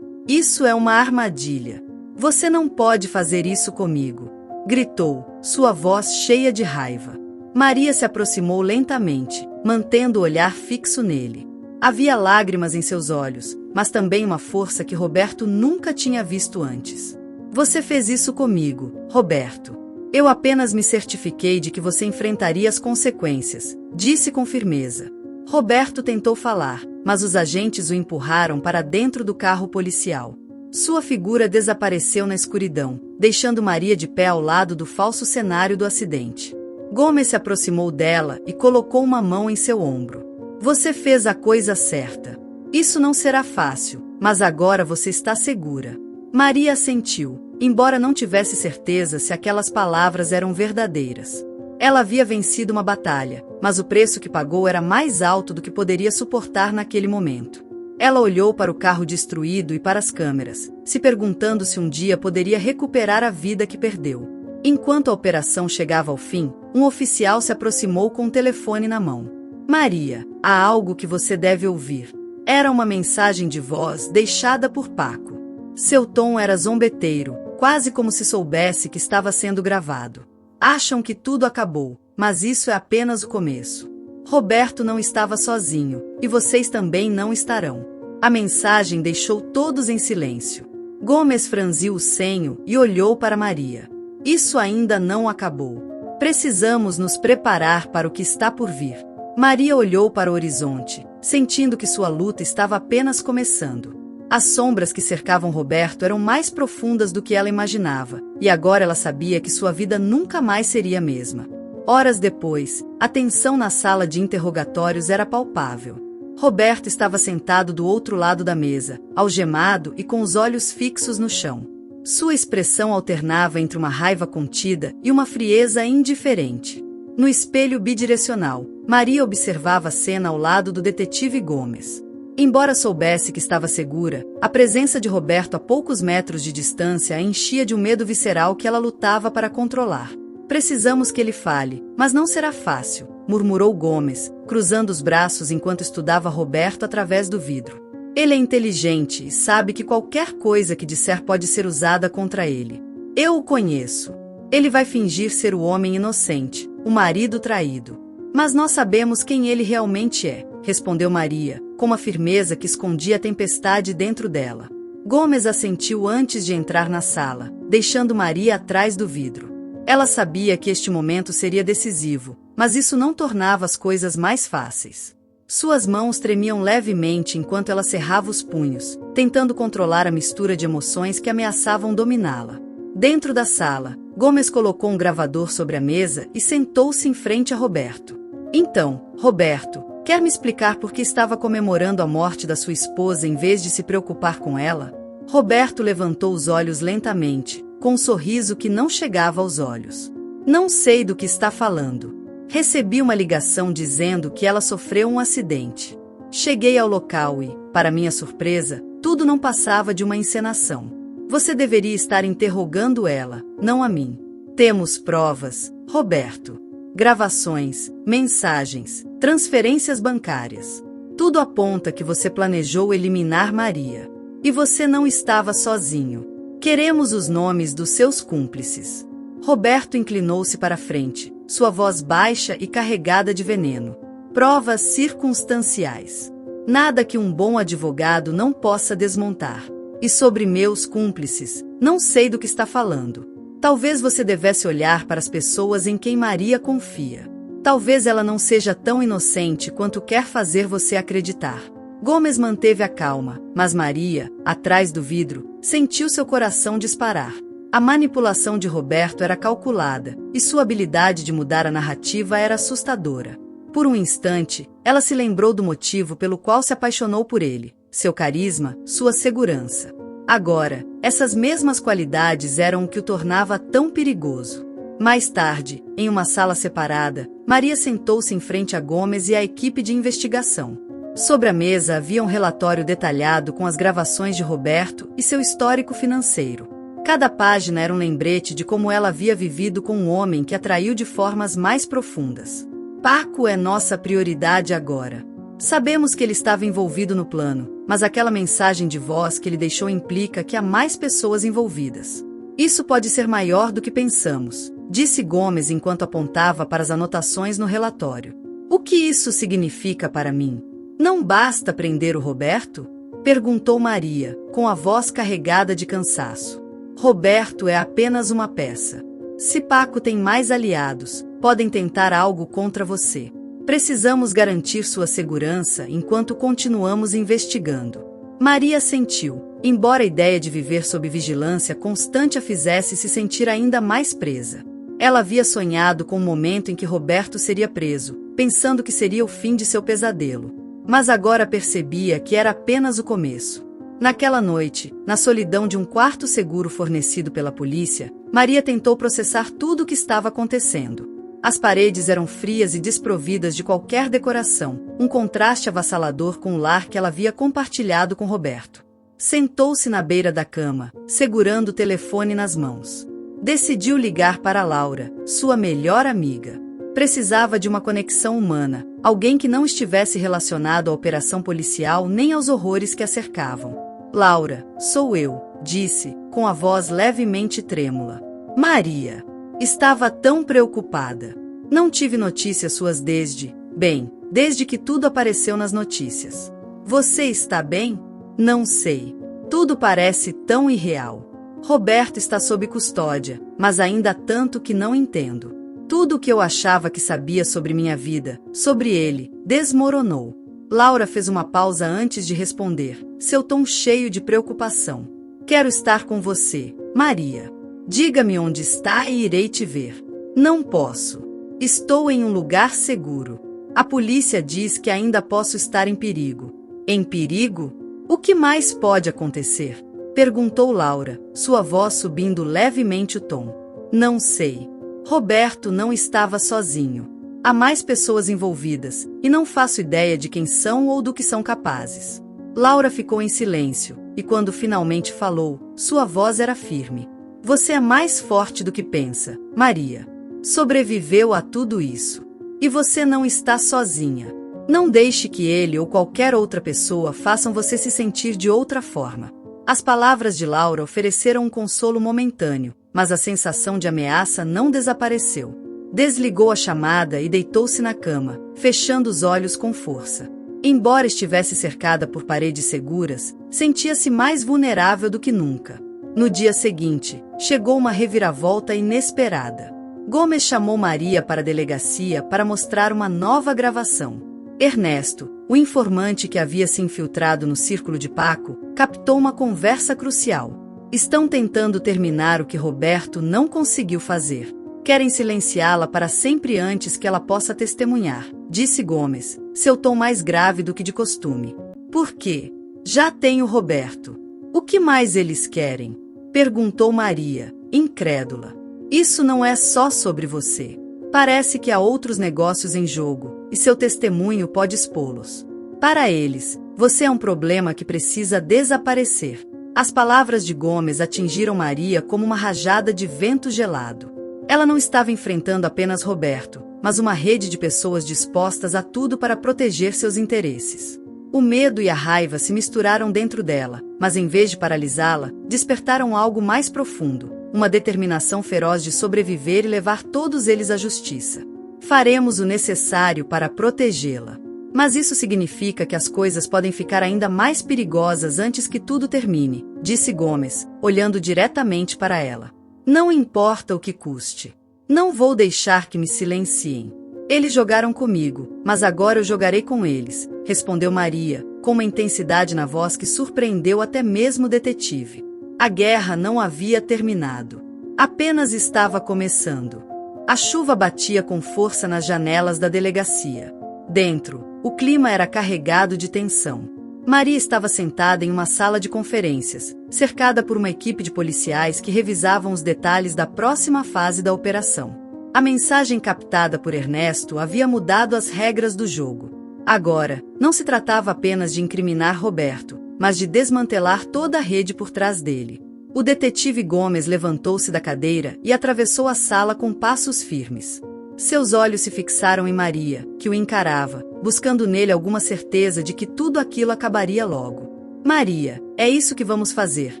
Isso é uma armadilha. Você não pode fazer isso comigo", gritou, sua voz cheia de raiva. Maria se aproximou lentamente, mantendo o olhar fixo nele. Havia lágrimas em seus olhos, mas também uma força que Roberto nunca tinha visto antes. "Você fez isso comigo, Roberto. Eu apenas me certifiquei de que você enfrentaria as consequências", disse com firmeza. Roberto tentou falar, mas os agentes o empurraram para dentro do carro policial. Sua figura desapareceu na escuridão, deixando Maria de pé ao lado do falso cenário do acidente. Gomes se aproximou dela e colocou uma mão em seu ombro. "Você fez a coisa certa. Isso não será fácil, mas agora você está segura." Maria assentiu, embora não tivesse certeza se aquelas palavras eram verdadeiras. Ela havia vencido uma batalha, mas o preço que pagou era mais alto do que poderia suportar naquele momento. Ela olhou para o carro destruído e para as câmeras, se perguntando se um dia poderia recuperar a vida que perdeu. Enquanto a operação chegava ao fim, um oficial se aproximou com o telefone na mão. "Maria, há algo que você deve ouvir." Era uma mensagem de voz deixada por Paco. Seu tom era zombeteiro, quase como se soubesse que estava sendo gravado. "Acham que tudo acabou, mas isso é apenas o começo. Roberto não estava sozinho, e vocês também não estarão." A mensagem deixou todos em silêncio. Gomes franziu o senho e olhou para Maria. "Isso ainda não acabou. Precisamos nos preparar para o que está por vir." Maria olhou para o horizonte, sentindo que sua luta estava apenas começando. As sombras que cercavam Roberto eram mais profundas do que ela imaginava, e agora ela sabia que sua vida nunca mais seria a mesma. Horas depois, a tensão na sala de interrogatórios era palpável. Roberto estava sentado do outro lado da mesa, algemado e com os olhos fixos no chão. Sua expressão alternava entre uma raiva contida e uma frieza indiferente. No espelho bidirecional, Maria observava a cena ao lado do detetive Gomes. Embora soubesse que estava segura, a presença de Roberto a poucos metros de distância a enchia de um medo visceral que ela lutava para controlar. "Precisamos que ele fale, mas não será fácil", murmurou Gomes, cruzando os braços enquanto estudava Roberto através do vidro. Ele é inteligente e sabe que qualquer coisa que disser pode ser usada contra ele. Eu o conheço. Ele vai fingir ser o homem inocente, o marido traído. Mas nós sabemos quem ele realmente é, respondeu Maria, com uma firmeza que escondia a tempestade dentro dela. Gomes assentiu antes de entrar na sala, deixando Maria atrás do vidro. Ela sabia que este momento seria decisivo, mas isso não tornava as coisas mais fáceis. Suas mãos tremiam levemente enquanto ela cerrava os punhos, tentando controlar a mistura de emoções que ameaçavam dominá-la. Dentro da sala, Gomes colocou um gravador sobre a mesa e sentou-se em frente a Roberto. Então, Roberto, quer me explicar por que estava comemorando a morte da sua esposa em vez de se preocupar com ela? Roberto levantou os olhos lentamente, com um sorriso que não chegava aos olhos. Não sei do que está falando. Recebi uma ligação dizendo que ela sofreu um acidente. Cheguei ao local e, para minha surpresa, tudo não passava de uma encenação. Você deveria estar interrogando ela, não a mim. Temos provas, Roberto. Gravações, mensagens, transferências bancárias. Tudo aponta que você planejou eliminar Maria. E você não estava sozinho. Queremos os nomes dos seus cúmplices. Roberto inclinou-se para frente, sua voz baixa e carregada de veneno. Provas circunstanciais. Nada que um bom advogado não possa desmontar. E sobre meus cúmplices, não sei do que está falando. Talvez você devesse olhar para as pessoas em quem Maria confia. Talvez ela não seja tão inocente quanto quer fazer você acreditar. Gomes manteve a calma, mas Maria, atrás do vidro, sentiu seu coração disparar. A manipulação de Roberto era calculada, e sua habilidade de mudar a narrativa era assustadora. Por um instante, ela se lembrou do motivo pelo qual se apaixonou por ele, seu carisma, sua segurança. Agora, essas mesmas qualidades eram o que o tornava tão perigoso. Mais tarde, em uma sala separada, Maria sentou-se em frente a Gomes e à equipe de investigação. Sobre a mesa havia um relatório detalhado com as gravações de Roberto e seu histórico financeiro. Cada página era um lembrete de como ela havia vivido com um homem que atraiu de formas mais profundas. Paco é nossa prioridade agora. Sabemos que ele estava envolvido no plano, mas aquela mensagem de voz que ele deixou implica que há mais pessoas envolvidas. Isso pode ser maior do que pensamos, disse Gomes enquanto apontava para as anotações no relatório. O que isso significa para mim? Não basta prender o Roberto? Perguntou Maria, com a voz carregada de cansaço. Roberto é apenas uma peça. Se Paco tem mais aliados, podem tentar algo contra você. Precisamos garantir sua segurança enquanto continuamos investigando. Maria sentiu, embora a ideia de viver sob vigilância constante a fizesse se sentir ainda mais presa. Ela havia sonhado com o momento em que Roberto seria preso, pensando que seria o fim de seu pesadelo. Mas agora percebia que era apenas o começo. Naquela noite, na solidão de um quarto seguro fornecido pela polícia, Maria tentou processar tudo o que estava acontecendo. As paredes eram frias e desprovidas de qualquer decoração, um contraste avassalador com o lar que ela havia compartilhado com Roberto. Sentou-se na beira da cama, segurando o telefone nas mãos. Decidiu ligar para Laura, sua melhor amiga. Precisava de uma conexão humana, alguém que não estivesse relacionado à operação policial nem aos horrores que a cercavam. Laura, sou eu, disse, com a voz levemente trêmula. Maria. Estava tão preocupada. Não tive notícias suas desde que tudo apareceu nas notícias. Você está bem? Não sei. Tudo parece tão irreal. Roberto está sob custódia, mas ainda há tanto que não entendo. Tudo o que eu achava que sabia sobre minha vida, sobre ele, desmoronou. Laura fez uma pausa antes de responder, seu tom cheio de preocupação. Quero estar com você, Maria. Diga-me onde está e irei te ver. Não posso. Estou em um lugar seguro. A polícia diz que ainda posso estar em perigo. Em perigo? O que mais pode acontecer? Perguntou Laura, sua voz subindo levemente o tom. Não sei. Roberto não estava sozinho. Há mais pessoas envolvidas, e não faço ideia de quem são ou do que são capazes. Laura ficou em silêncio, e quando finalmente falou, sua voz era firme. Você é mais forte do que pensa, Maria. Sobreviveu a tudo isso. E você não está sozinha. Não deixe que ele ou qualquer outra pessoa façam você se sentir de outra forma. As palavras de Laura ofereceram um consolo momentâneo, mas a sensação de ameaça não desapareceu. Desligou a chamada e deitou-se na cama, fechando os olhos com força. Embora estivesse cercada por paredes seguras, sentia-se mais vulnerável do que nunca. No dia seguinte, chegou uma reviravolta inesperada. Gomes chamou Maria para a delegacia para mostrar uma nova gravação. Ernesto, o informante que havia se infiltrado no círculo de Paco, captou uma conversa crucial. Estão tentando terminar o que Roberto não conseguiu fazer. Querem silenciá-la para sempre antes que ela possa testemunhar, disse Gomes, seu tom mais grave do que de costume. Por quê? Já tenho Roberto. O que mais eles querem? Perguntou Maria, incrédula. Isso não é só sobre você. Parece que há outros negócios em jogo, e seu testemunho pode expô-los. Para eles, você é um problema que precisa desaparecer. As palavras de Gomes atingiram Maria como uma rajada de vento gelado. Ela não estava enfrentando apenas Roberto, mas uma rede de pessoas dispostas a tudo para proteger seus interesses. O medo e a raiva se misturaram dentro dela, mas em vez de paralisá-la, despertaram algo mais profundo, uma determinação feroz de sobreviver e levar todos eles à justiça. Faremos o necessário para protegê-la. Mas isso significa que as coisas podem ficar ainda mais perigosas antes que tudo termine, disse Gomes, olhando diretamente para ela. Não importa o que custe. Não vou deixar que me silenciem. Eles jogaram comigo, mas agora eu jogarei com eles, respondeu Maria, com uma intensidade na voz que surpreendeu até mesmo o detetive. A guerra não havia terminado. Apenas estava começando. A chuva batia com força nas janelas da delegacia. Dentro, o clima era carregado de tensão. Maria estava sentada em uma sala de conferências, cercada por uma equipe de policiais que revisavam os detalhes da próxima fase da operação. A mensagem captada por Ernesto havia mudado as regras do jogo. Agora, não se tratava apenas de incriminar Roberto, mas de desmantelar toda a rede por trás dele. O detetive Gomes levantou-se da cadeira e atravessou a sala com passos firmes. Seus olhos se fixaram em Maria, que o encarava, buscando nele alguma certeza de que tudo aquilo acabaria logo. Maria, é isso que vamos fazer,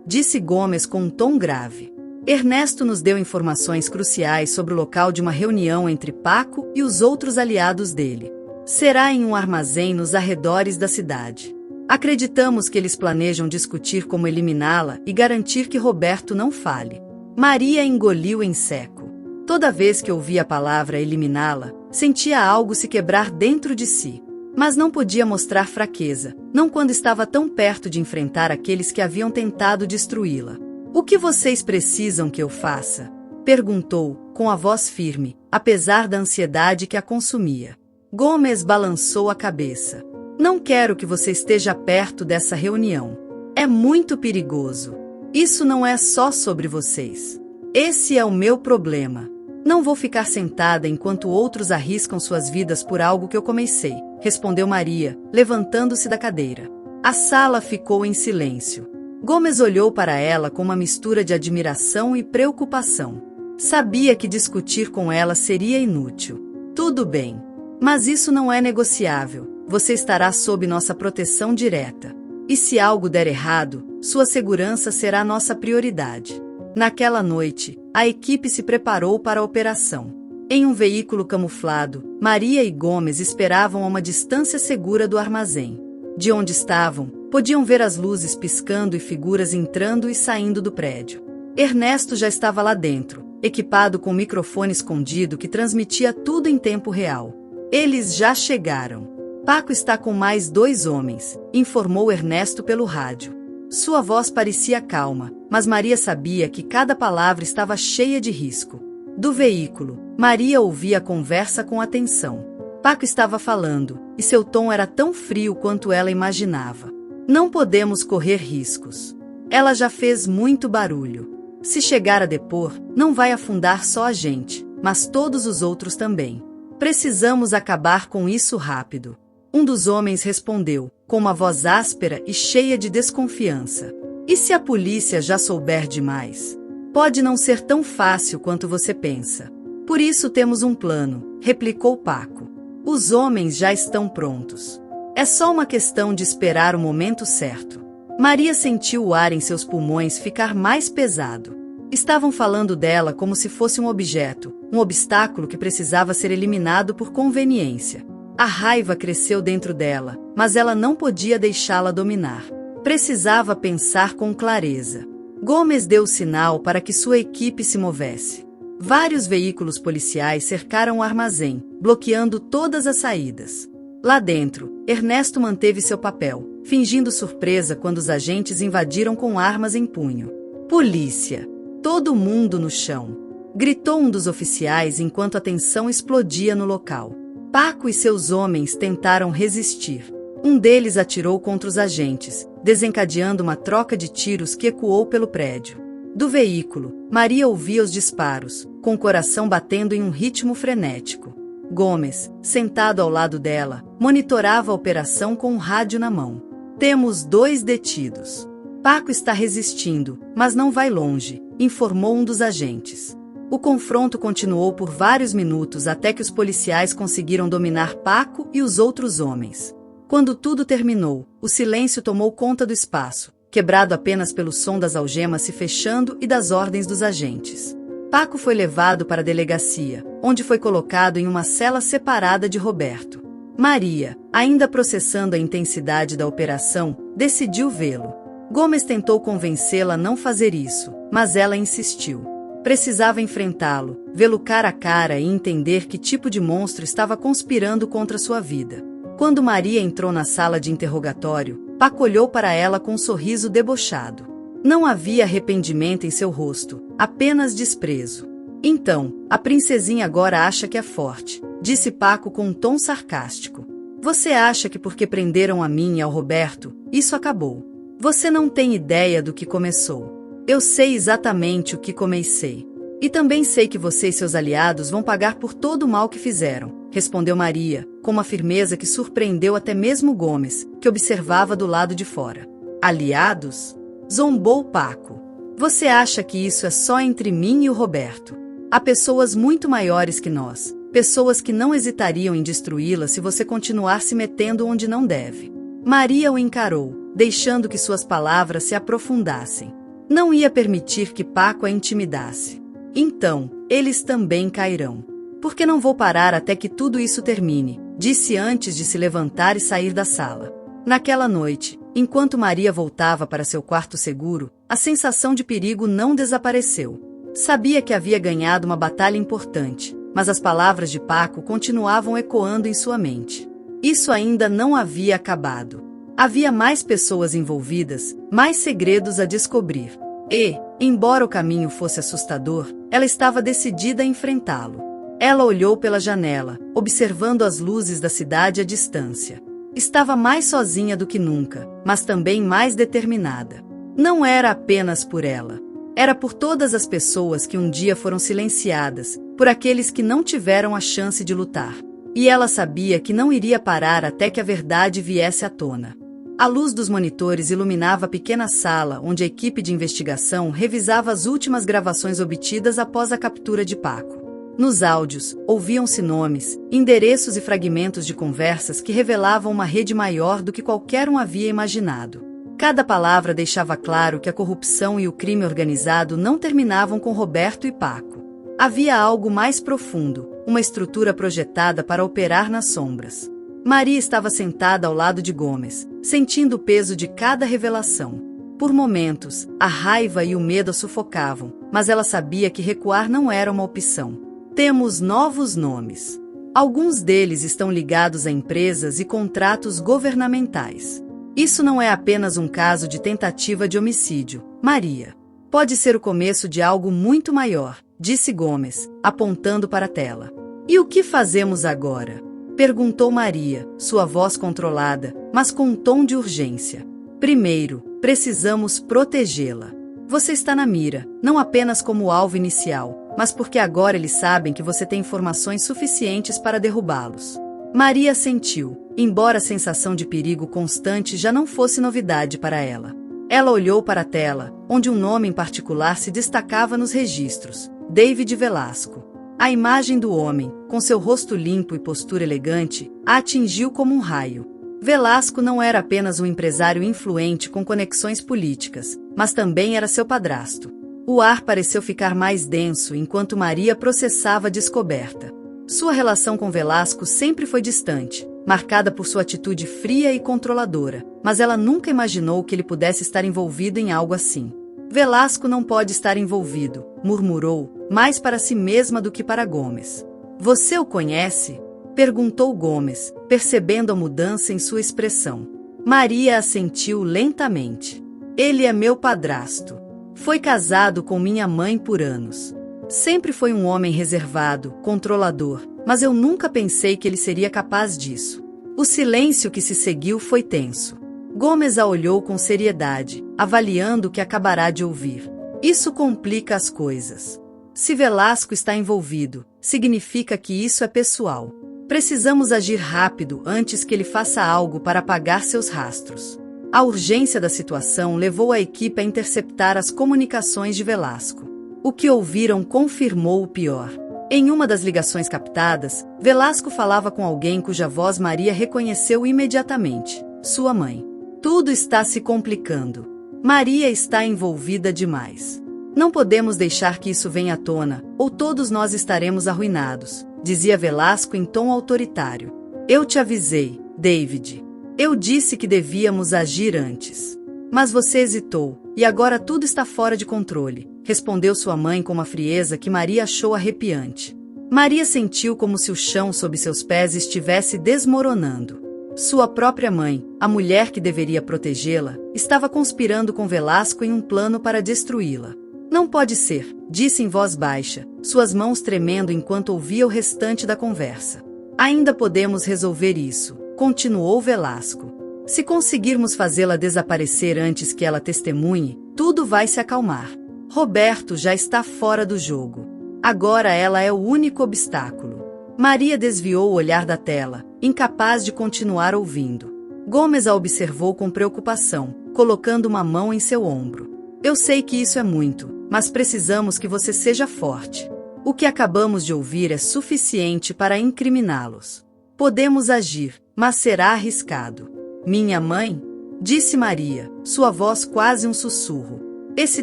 disse Gomes com um tom grave. Ernesto nos deu informações cruciais sobre o local de uma reunião entre Paco e os outros aliados dele. Será em um armazém nos arredores da cidade. Acreditamos que eles planejam discutir como eliminá-la e garantir que Roberto não fale. Maria engoliu em seco. Toda vez que ouvia a palavra eliminá-la, sentia algo se quebrar dentro de si. Mas não podia mostrar fraqueza, não quando estava tão perto de enfrentar aqueles que haviam tentado destruí-la. O que vocês precisam que eu faça? Perguntou, com a voz firme, apesar da ansiedade que a consumia. Gomes balançou a cabeça. Não quero que você esteja perto dessa reunião. É muito perigoso. Isso não é só sobre vocês. Esse é o meu problema. Não vou ficar sentada enquanto outros arriscam suas vidas por algo que eu comecei, respondeu Maria, levantando-se da cadeira. A sala ficou em silêncio. Gomes olhou para ela com uma mistura de admiração e preocupação. Sabia que discutir com ela seria inútil. Tudo bem. Mas isso não é negociável. Você estará sob nossa proteção direta. E se algo der errado, sua segurança será nossa prioridade. Naquela noite, a equipe se preparou para a operação. Em um veículo camuflado, Maria e Gomes esperavam a uma distância segura do armazém. De onde estavam, podiam ver as luzes piscando e figuras entrando e saindo do prédio. Ernesto já estava lá dentro, equipado com um microfone escondido que transmitia tudo em tempo real. Eles já chegaram. Paco está com mais 2 homens, informou Ernesto pelo rádio. Sua voz parecia calma, mas Maria sabia que cada palavra estava cheia de risco. Do veículo, Maria ouvia a conversa com atenção. Paco estava falando, e seu tom era tão frio quanto ela imaginava. Não podemos correr riscos. Ela já fez muito barulho. Se chegar a depor, não vai afundar só a gente, mas todos os outros também. Precisamos acabar com isso rápido. Um dos homens respondeu, com uma voz áspera e cheia de desconfiança. E se a polícia já souber demais? Pode não ser tão fácil quanto você pensa. Por isso temos um plano, replicou Paco. Os homens já estão prontos. É só uma questão de esperar o momento certo. Maria sentiu o ar em seus pulmões ficar mais pesado. Estavam falando dela como se fosse um objeto, um obstáculo que precisava ser eliminado por conveniência. A raiva cresceu dentro dela, mas ela não podia deixá-la dominar. Precisava pensar com clareza. Gomes deu sinal para que sua equipe se movesse. Vários veículos policiais cercaram o armazém, bloqueando todas as saídas. Lá dentro, Ernesto manteve seu papel, fingindo surpresa quando os agentes invadiram com armas em punho. Polícia! Todo mundo no chão! Gritou um dos oficiais enquanto a tensão explodia no local. Paco e seus homens tentaram resistir. Um deles atirou contra os agentes, desencadeando uma troca de tiros que ecoou pelo prédio. Do veículo, Maria ouvia os disparos, com o coração batendo em um ritmo frenético. Gomes, sentado ao lado dela, monitorava a operação com um rádio na mão. Temos 2 detidos. Paco está resistindo, mas não vai longe, informou um dos agentes. O confronto continuou por vários minutos até que os policiais conseguiram dominar Paco e os outros homens. Quando tudo terminou, o silêncio tomou conta do espaço, quebrado apenas pelo som das algemas se fechando e das ordens dos agentes. Paco foi levado para a delegacia, onde foi colocado em uma cela separada de Roberto. Maria, ainda processando a intensidade da operação, decidiu vê-lo. Gomes tentou convencê-la a não fazer isso, mas ela insistiu. Precisava enfrentá-lo, vê-lo cara a cara e entender que tipo de monstro estava conspirando contra sua vida. Quando Maria entrou na sala de interrogatório, Paco olhou para ela com um sorriso debochado. Não havia arrependimento em seu rosto, apenas desprezo. Então, a princesinha agora acha que é forte, disse Paco com um tom sarcástico. Você acha que porque prenderam a mim e ao Roberto, isso acabou? Você não tem ideia do que começou. Eu sei exatamente o que comecei. E também sei que você e seus aliados vão pagar por todo o mal que fizeram, respondeu Maria, com uma firmeza que surpreendeu até mesmo Gomes, que observava do lado de fora. Aliados? Zombou Paco. Você acha que isso é só entre mim e o Roberto? Há pessoas muito maiores que nós, pessoas que não hesitariam em destruí-la se você continuar se metendo onde não deve. Maria o encarou, deixando que suas palavras se aprofundassem. Não ia permitir que Paco a intimidasse. Então, eles também cairão. Porque não vou parar até que tudo isso termine, disse antes de se levantar e sair da sala. Naquela noite, enquanto Maria voltava para seu quarto seguro, a sensação de perigo não desapareceu. Sabia que havia ganhado uma batalha importante, mas as palavras de Paco continuavam ecoando em sua mente. Isso ainda não havia acabado. Havia mais pessoas envolvidas, mais segredos a descobrir. E, embora o caminho fosse assustador, ela estava decidida a enfrentá-lo. Ela olhou pela janela, observando as luzes da cidade à distância. Estava mais sozinha do que nunca, mas também mais determinada. Não era apenas por ela. Era por todas as pessoas que um dia foram silenciadas, por aqueles que não tiveram a chance de lutar. E ela sabia que não iria parar até que a verdade viesse à tona. A luz dos monitores iluminava a pequena sala onde a equipe de investigação revisava as últimas gravações obtidas após a captura de Paco. Nos áudios, ouviam-se nomes, endereços e fragmentos de conversas que revelavam uma rede maior do que qualquer um havia imaginado. Cada palavra deixava claro que a corrupção e o crime organizado não terminavam com Roberto e Paco. Havia algo mais profundo, uma estrutura projetada para operar nas sombras. Maria estava sentada ao lado de Gomes, sentindo o peso de cada revelação. Por momentos, a raiva e o medo a sufocavam, mas ela sabia que recuar não era uma opção. Temos novos nomes. Alguns deles estão ligados a empresas e contratos governamentais. Isso não é apenas um caso de tentativa de homicídio, Maria. Pode ser o começo de algo muito maior, disse Gomes, apontando para a tela. E o que fazemos agora? Perguntou Maria, sua voz controlada, mas com um tom de urgência. Primeiro, precisamos protegê-la. Você está na mira, não apenas como alvo inicial, mas porque agora eles sabem que você tem informações suficientes para derrubá-los. Maria sentiu, embora a sensação de perigo constante já não fosse novidade para ela. Ela olhou para a tela, onde um nome em particular se destacava nos registros: David Velasco. A imagem do homem, com seu rosto limpo e postura elegante, a atingiu como um raio. Velasco não era apenas um empresário influente com conexões políticas, mas também era seu padrasto. O ar pareceu ficar mais denso enquanto Maria processava a descoberta. Sua relação com Velasco sempre foi distante, marcada por sua atitude fria e controladora, mas ela nunca imaginou que ele pudesse estar envolvido em algo assim. Velasco não pode estar envolvido, murmurou, mais para si mesma do que para Gomes. Você o conhece? Perguntou Gomes, percebendo a mudança em sua expressão. Maria assentiu lentamente. Ele é meu padrasto. Foi casado com minha mãe por anos. Sempre foi um homem reservado, controlador, mas eu nunca pensei que ele seria capaz disso. O silêncio que se seguiu foi tenso. Gomes a olhou com seriedade, avaliando o que acabará de ouvir. Isso complica as coisas. Se Velasco está envolvido, significa que isso é pessoal. Precisamos agir rápido antes que ele faça algo para apagar seus rastros. A urgência da situação levou a equipe a interceptar as comunicações de Velasco. O que ouviram confirmou o pior. Em uma das ligações captadas, Velasco falava com alguém cuja voz Maria reconheceu imediatamente: sua mãe. Tudo está se complicando. Maria está envolvida demais. Não podemos deixar que isso venha à tona, ou todos nós estaremos arruinados, dizia Velasco em tom autoritário. Eu te avisei, David. Eu disse que devíamos agir antes. Mas você hesitou, e agora tudo está fora de controle, respondeu sua mãe com uma frieza que Maria achou arrepiante. Maria sentiu como se o chão sob seus pés estivesse desmoronando. Sua própria mãe, a mulher que deveria protegê-la, estava conspirando com Velasco em um plano para destruí-la. Não pode ser, disse em voz baixa, suas mãos tremendo enquanto ouvia o restante da conversa. Ainda podemos resolver isso, continuou Velasco. Se conseguirmos fazê-la desaparecer antes que ela testemunhe, tudo vai se acalmar. Roberto já está fora do jogo. Agora ela é o único obstáculo. Maria desviou o olhar da tela, incapaz de continuar ouvindo. Gomes a observou com preocupação, colocando uma mão em seu ombro. Eu sei que isso é muito, mas precisamos que você seja forte. O que acabamos de ouvir é suficiente para incriminá-los. Podemos agir, mas será arriscado. Minha mãe? Disse Maria, sua voz quase um sussurro. Esse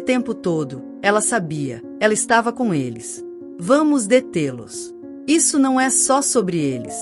tempo todo, ela sabia, ela estava com eles. Vamos detê-los. Isso não é só sobre eles.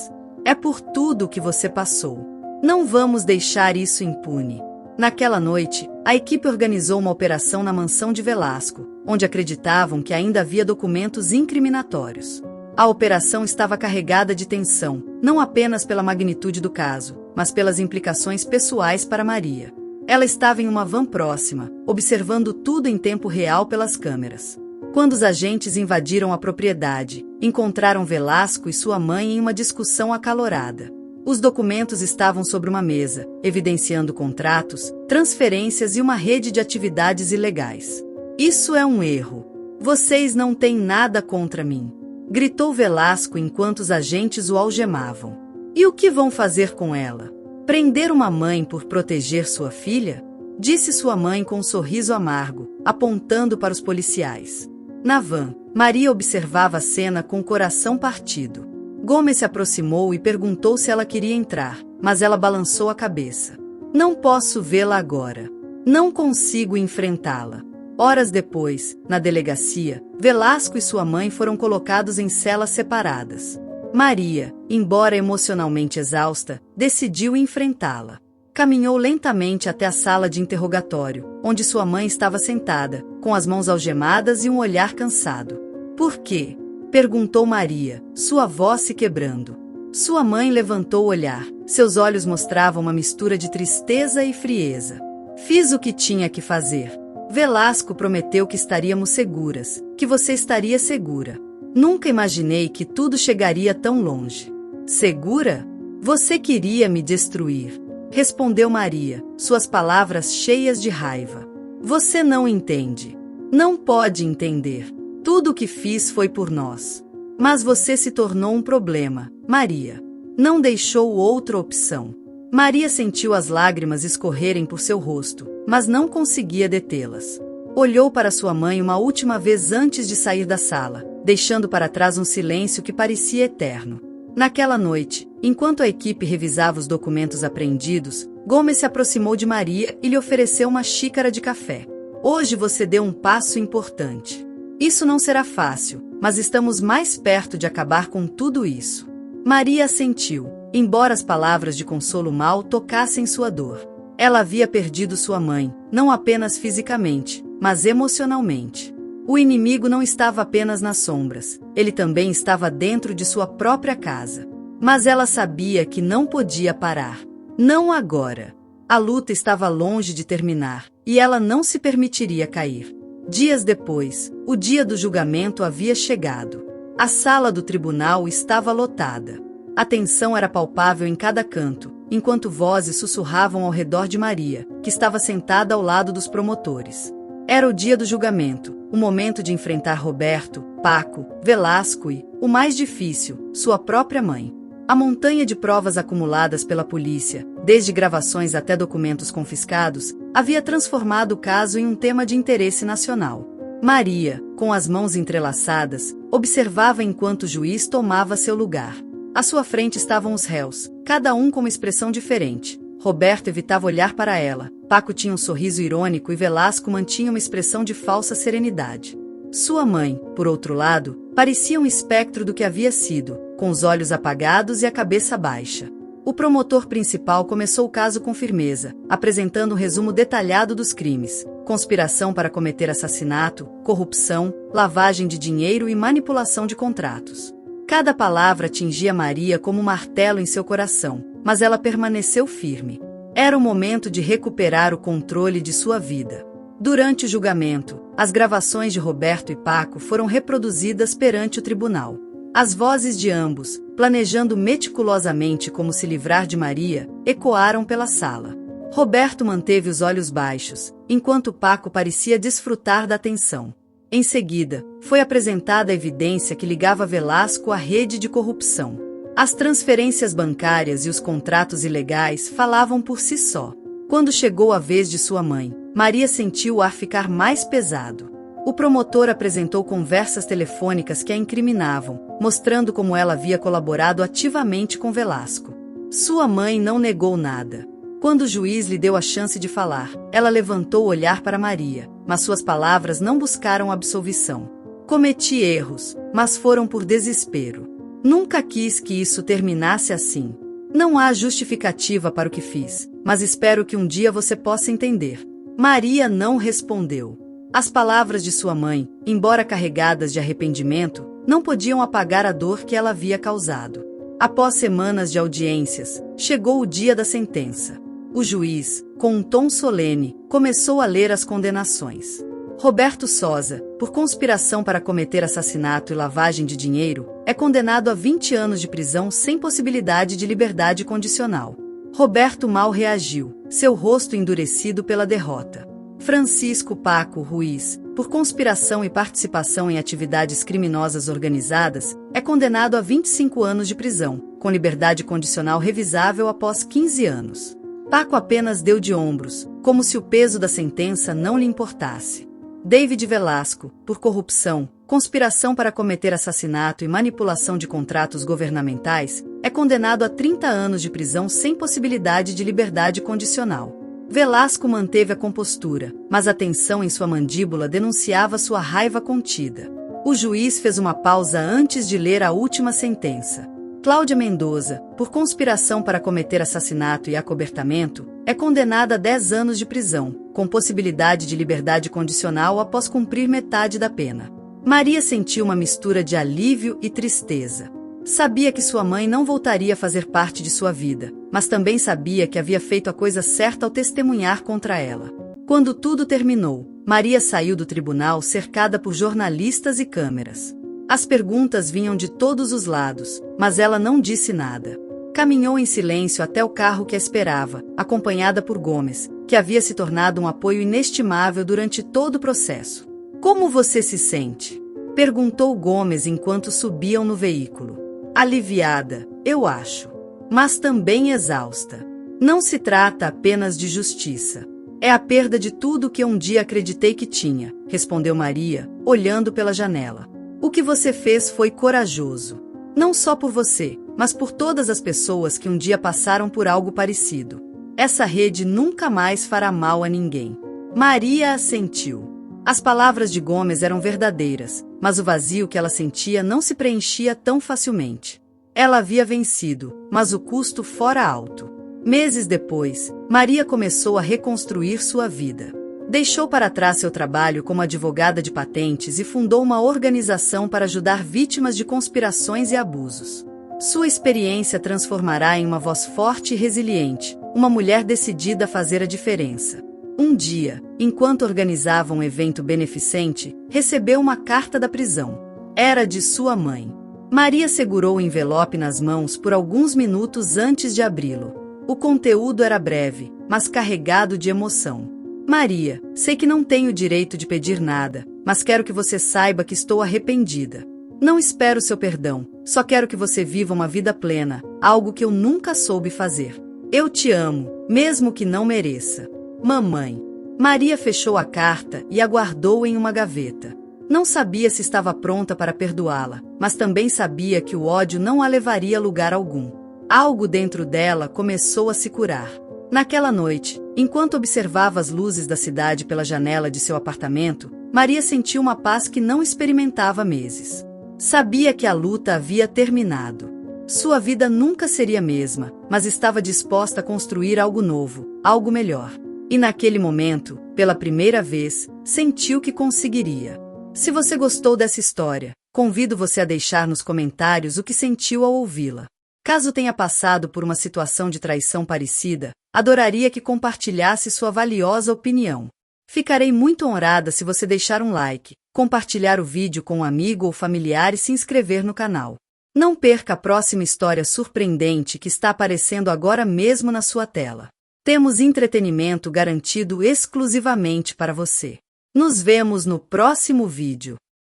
É por tudo o que você passou. Não vamos deixar isso impune. Naquela noite, a equipe organizou uma operação na mansão de Velasco, onde acreditavam que ainda havia documentos incriminatórios. A operação estava carregada de tensão, não apenas pela magnitude do caso, mas pelas implicações pessoais para Maria. Ela estava em uma van próxima, observando tudo em tempo real pelas câmeras. Quando os agentes invadiram a propriedade, encontraram Velasco e sua mãe em uma discussão acalorada. Os documentos estavam sobre uma mesa, evidenciando contratos, transferências e uma rede de atividades ilegais. Isso é um erro. Vocês não têm nada contra mim, gritou Velasco enquanto os agentes o algemavam. E o que vão fazer com ela? Prender uma mãe por proteger sua filha? Disse sua mãe com um sorriso amargo, apontando para os policiais. Na van, Maria observava a cena com o coração partido. Gomes se aproximou e perguntou se ela queria entrar, mas ela balançou a cabeça. Não posso vê-la agora. Não consigo enfrentá-la. Horas depois, na delegacia, Velasco e sua mãe foram colocados em celas separadas. Maria, embora emocionalmente exausta, decidiu enfrentá-la. Caminhou lentamente até a sala de interrogatório, onde sua mãe estava sentada, com as mãos algemadas e um olhar cansado. Por quê? Perguntou Maria, sua voz se quebrando. Sua mãe levantou o olhar, seus olhos mostravam uma mistura de tristeza e frieza. Fiz o que tinha que fazer. Velasco prometeu que estaríamos seguras, que você estaria segura. Nunca imaginei que tudo chegaria tão longe. Segura? Você queria me destruir, respondeu Maria, suas palavras cheias de raiva. Você não entende. Não pode entender. Tudo o que fiz foi por nós. Mas você se tornou um problema, Maria. Não deixou outra opção. Maria sentiu as lágrimas escorrerem por seu rosto, mas não conseguia detê-las. Olhou para sua mãe uma última vez antes de sair da sala, deixando para trás um silêncio que parecia eterno. Naquela noite, enquanto a equipe revisava os documentos apreendidos, Gomes se aproximou de Maria e lhe ofereceu uma xícara de café. Hoje você deu um passo importante. Isso não será fácil, mas estamos mais perto de acabar com tudo isso. Maria assentiu, embora as palavras de consolo mal tocassem sua dor. Ela havia perdido sua mãe, não apenas fisicamente, mas emocionalmente. O inimigo não estava apenas nas sombras, ele também estava dentro de sua própria casa. Mas ela sabia que não podia parar. Não agora. A luta estava longe de terminar, e ela não se permitiria cair. Dias depois, o dia do julgamento havia chegado. A sala do tribunal estava lotada. A tensão era palpável em cada canto, enquanto vozes sussurravam ao redor de Maria, que estava sentada ao lado dos promotores. Era o dia do julgamento, o momento de enfrentar Roberto, Paco, Velasco e, o mais difícil, sua própria mãe. A montanha de provas acumuladas pela polícia, desde gravações até documentos confiscados, havia transformado o caso em um tema de interesse nacional. Maria, com as mãos entrelaçadas, observava enquanto o juiz tomava seu lugar. À sua frente estavam os réus, cada um com uma expressão diferente. Roberto evitava olhar para ela, Paco tinha um sorriso irônico e Velasco mantinha uma expressão de falsa serenidade. Sua mãe, por outro lado, parecia um espectro do que havia sido, com os olhos apagados e a cabeça baixa. O promotor principal começou o caso com firmeza, apresentando um resumo detalhado dos crimes: conspiração para cometer assassinato, corrupção, lavagem de dinheiro e manipulação de contratos. Cada palavra atingia Maria como um martelo em seu coração, mas ela permaneceu firme. Era o momento de recuperar o controle de sua vida. Durante o julgamento, as gravações de Roberto e Paco foram reproduzidas perante o tribunal. As vozes de ambos, planejando meticulosamente como se livrar de Maria, ecoaram pela sala. Roberto manteve os olhos baixos, enquanto Paco parecia desfrutar da atenção. Em seguida, foi apresentada a evidência que ligava Velasco à rede de corrupção. As transferências bancárias e os contratos ilegais falavam por si só. Quando chegou a vez de sua mãe, Maria sentiu o ar ficar mais pesado. O promotor apresentou conversas telefônicas que a incriminavam, mostrando como ela havia colaborado ativamente com Velasco. Sua mãe não negou nada. Quando o juiz lhe deu a chance de falar, ela levantou o olhar para Maria, mas suas palavras não buscaram absolvição. Cometi erros, mas foram por desespero. Nunca quis que isso terminasse assim. Não há justificativa para o que fiz, mas espero que um dia você possa entender. Maria não respondeu. As palavras de sua mãe, embora carregadas de arrependimento, não podiam apagar a dor que ela havia causado. Após semanas de audiências, chegou o dia da sentença. O juiz, com um tom solene, começou a ler as condenações. Roberto Sosa, por conspiração para cometer assassinato e lavagem de dinheiro, é condenado a 20 anos de prisão sem possibilidade de liberdade condicional. Roberto mal reagiu, seu rosto endurecido pela derrota. Francisco Paco Ruiz, por conspiração e participação em atividades criminosas organizadas, é condenado a 25 anos de prisão, com liberdade condicional revisável após 15 anos. Paco apenas deu de ombros, como se o peso da sentença não lhe importasse. David Velasco, por corrupção, conspiração para cometer assassinato e manipulação de contratos governamentais, é condenado a 30 anos de prisão sem possibilidade de liberdade condicional. Velasco manteve a compostura, mas a tensão em sua mandíbula denunciava sua raiva contida. O juiz fez uma pausa antes de ler a última sentença. Cláudia Mendoza, por conspiração para cometer assassinato e acobertamento, é condenada a 10 anos de prisão, com possibilidade de liberdade condicional após cumprir metade da pena. Maria sentiu uma mistura de alívio e tristeza. Sabia que sua mãe não voltaria a fazer parte de sua vida, mas também sabia que havia feito a coisa certa ao testemunhar contra ela. Quando tudo terminou, Maria saiu do tribunal cercada por jornalistas e câmeras. As perguntas vinham de todos os lados, mas ela não disse nada. Caminhou em silêncio até o carro que a esperava, acompanhada por Gomes, que havia se tornado um apoio inestimável durante todo o processo. "Como você se sente?" perguntou Gomes enquanto subiam no veículo. "Aliviada, eu acho. Mas também exausta. Não se trata apenas de justiça. É a perda de tudo que um dia acreditei que tinha", respondeu Maria, olhando pela janela. O que você fez foi corajoso. Não só por você, mas por todas as pessoas que um dia passaram por algo parecido. Essa rede nunca mais fará mal a ninguém. Maria assentiu. As palavras de Gomes eram verdadeiras, mas o vazio que ela sentia não se preenchia tão facilmente. Ela havia vencido, mas o custo fora alto. Meses depois, Maria começou a reconstruir sua vida. Deixou para trás seu trabalho como advogada de patentes e fundou uma organização para ajudar vítimas de conspirações e abusos. Sua experiência transformará em uma voz forte e resiliente, uma mulher decidida a fazer a diferença. Um dia, enquanto organizava um evento beneficente, recebeu uma carta da prisão. Era de sua mãe. Maria segurou o envelope nas mãos por alguns minutos antes de abri-lo. O conteúdo era breve, mas carregado de emoção. Maria, sei que não tenho o direito de pedir nada, mas quero que você saiba que estou arrependida. Não espero seu perdão, só quero que você viva uma vida plena, algo que eu nunca soube fazer. Eu te amo, mesmo que não mereça. Mamãe. Maria fechou a carta e a guardou em uma gaveta. Não sabia se estava pronta para perdoá-la, mas também sabia que o ódio não a levaria a lugar algum. Algo dentro dela começou a se curar. Naquela noite, enquanto observava as luzes da cidade pela janela de seu apartamento, Maria sentiu uma paz que não experimentava há meses. Sabia que a luta havia terminado. Sua vida nunca seria a mesma, mas estava disposta a construir algo novo, algo melhor. E naquele momento, pela primeira vez, sentiu que conseguiria. Se você gostou dessa história, convido você a deixar nos comentários o que sentiu ao ouvi-la. Caso tenha passado por uma situação de traição parecida, adoraria que compartilhasse sua valiosa opinião. Ficarei muito honrada se você deixar um like, compartilhar o vídeo com um amigo ou familiar e se inscrever no canal. Não perca a próxima história surpreendente que está aparecendo agora mesmo na sua tela. Temos entretenimento garantido exclusivamente para você. Nos vemos no próximo vídeo.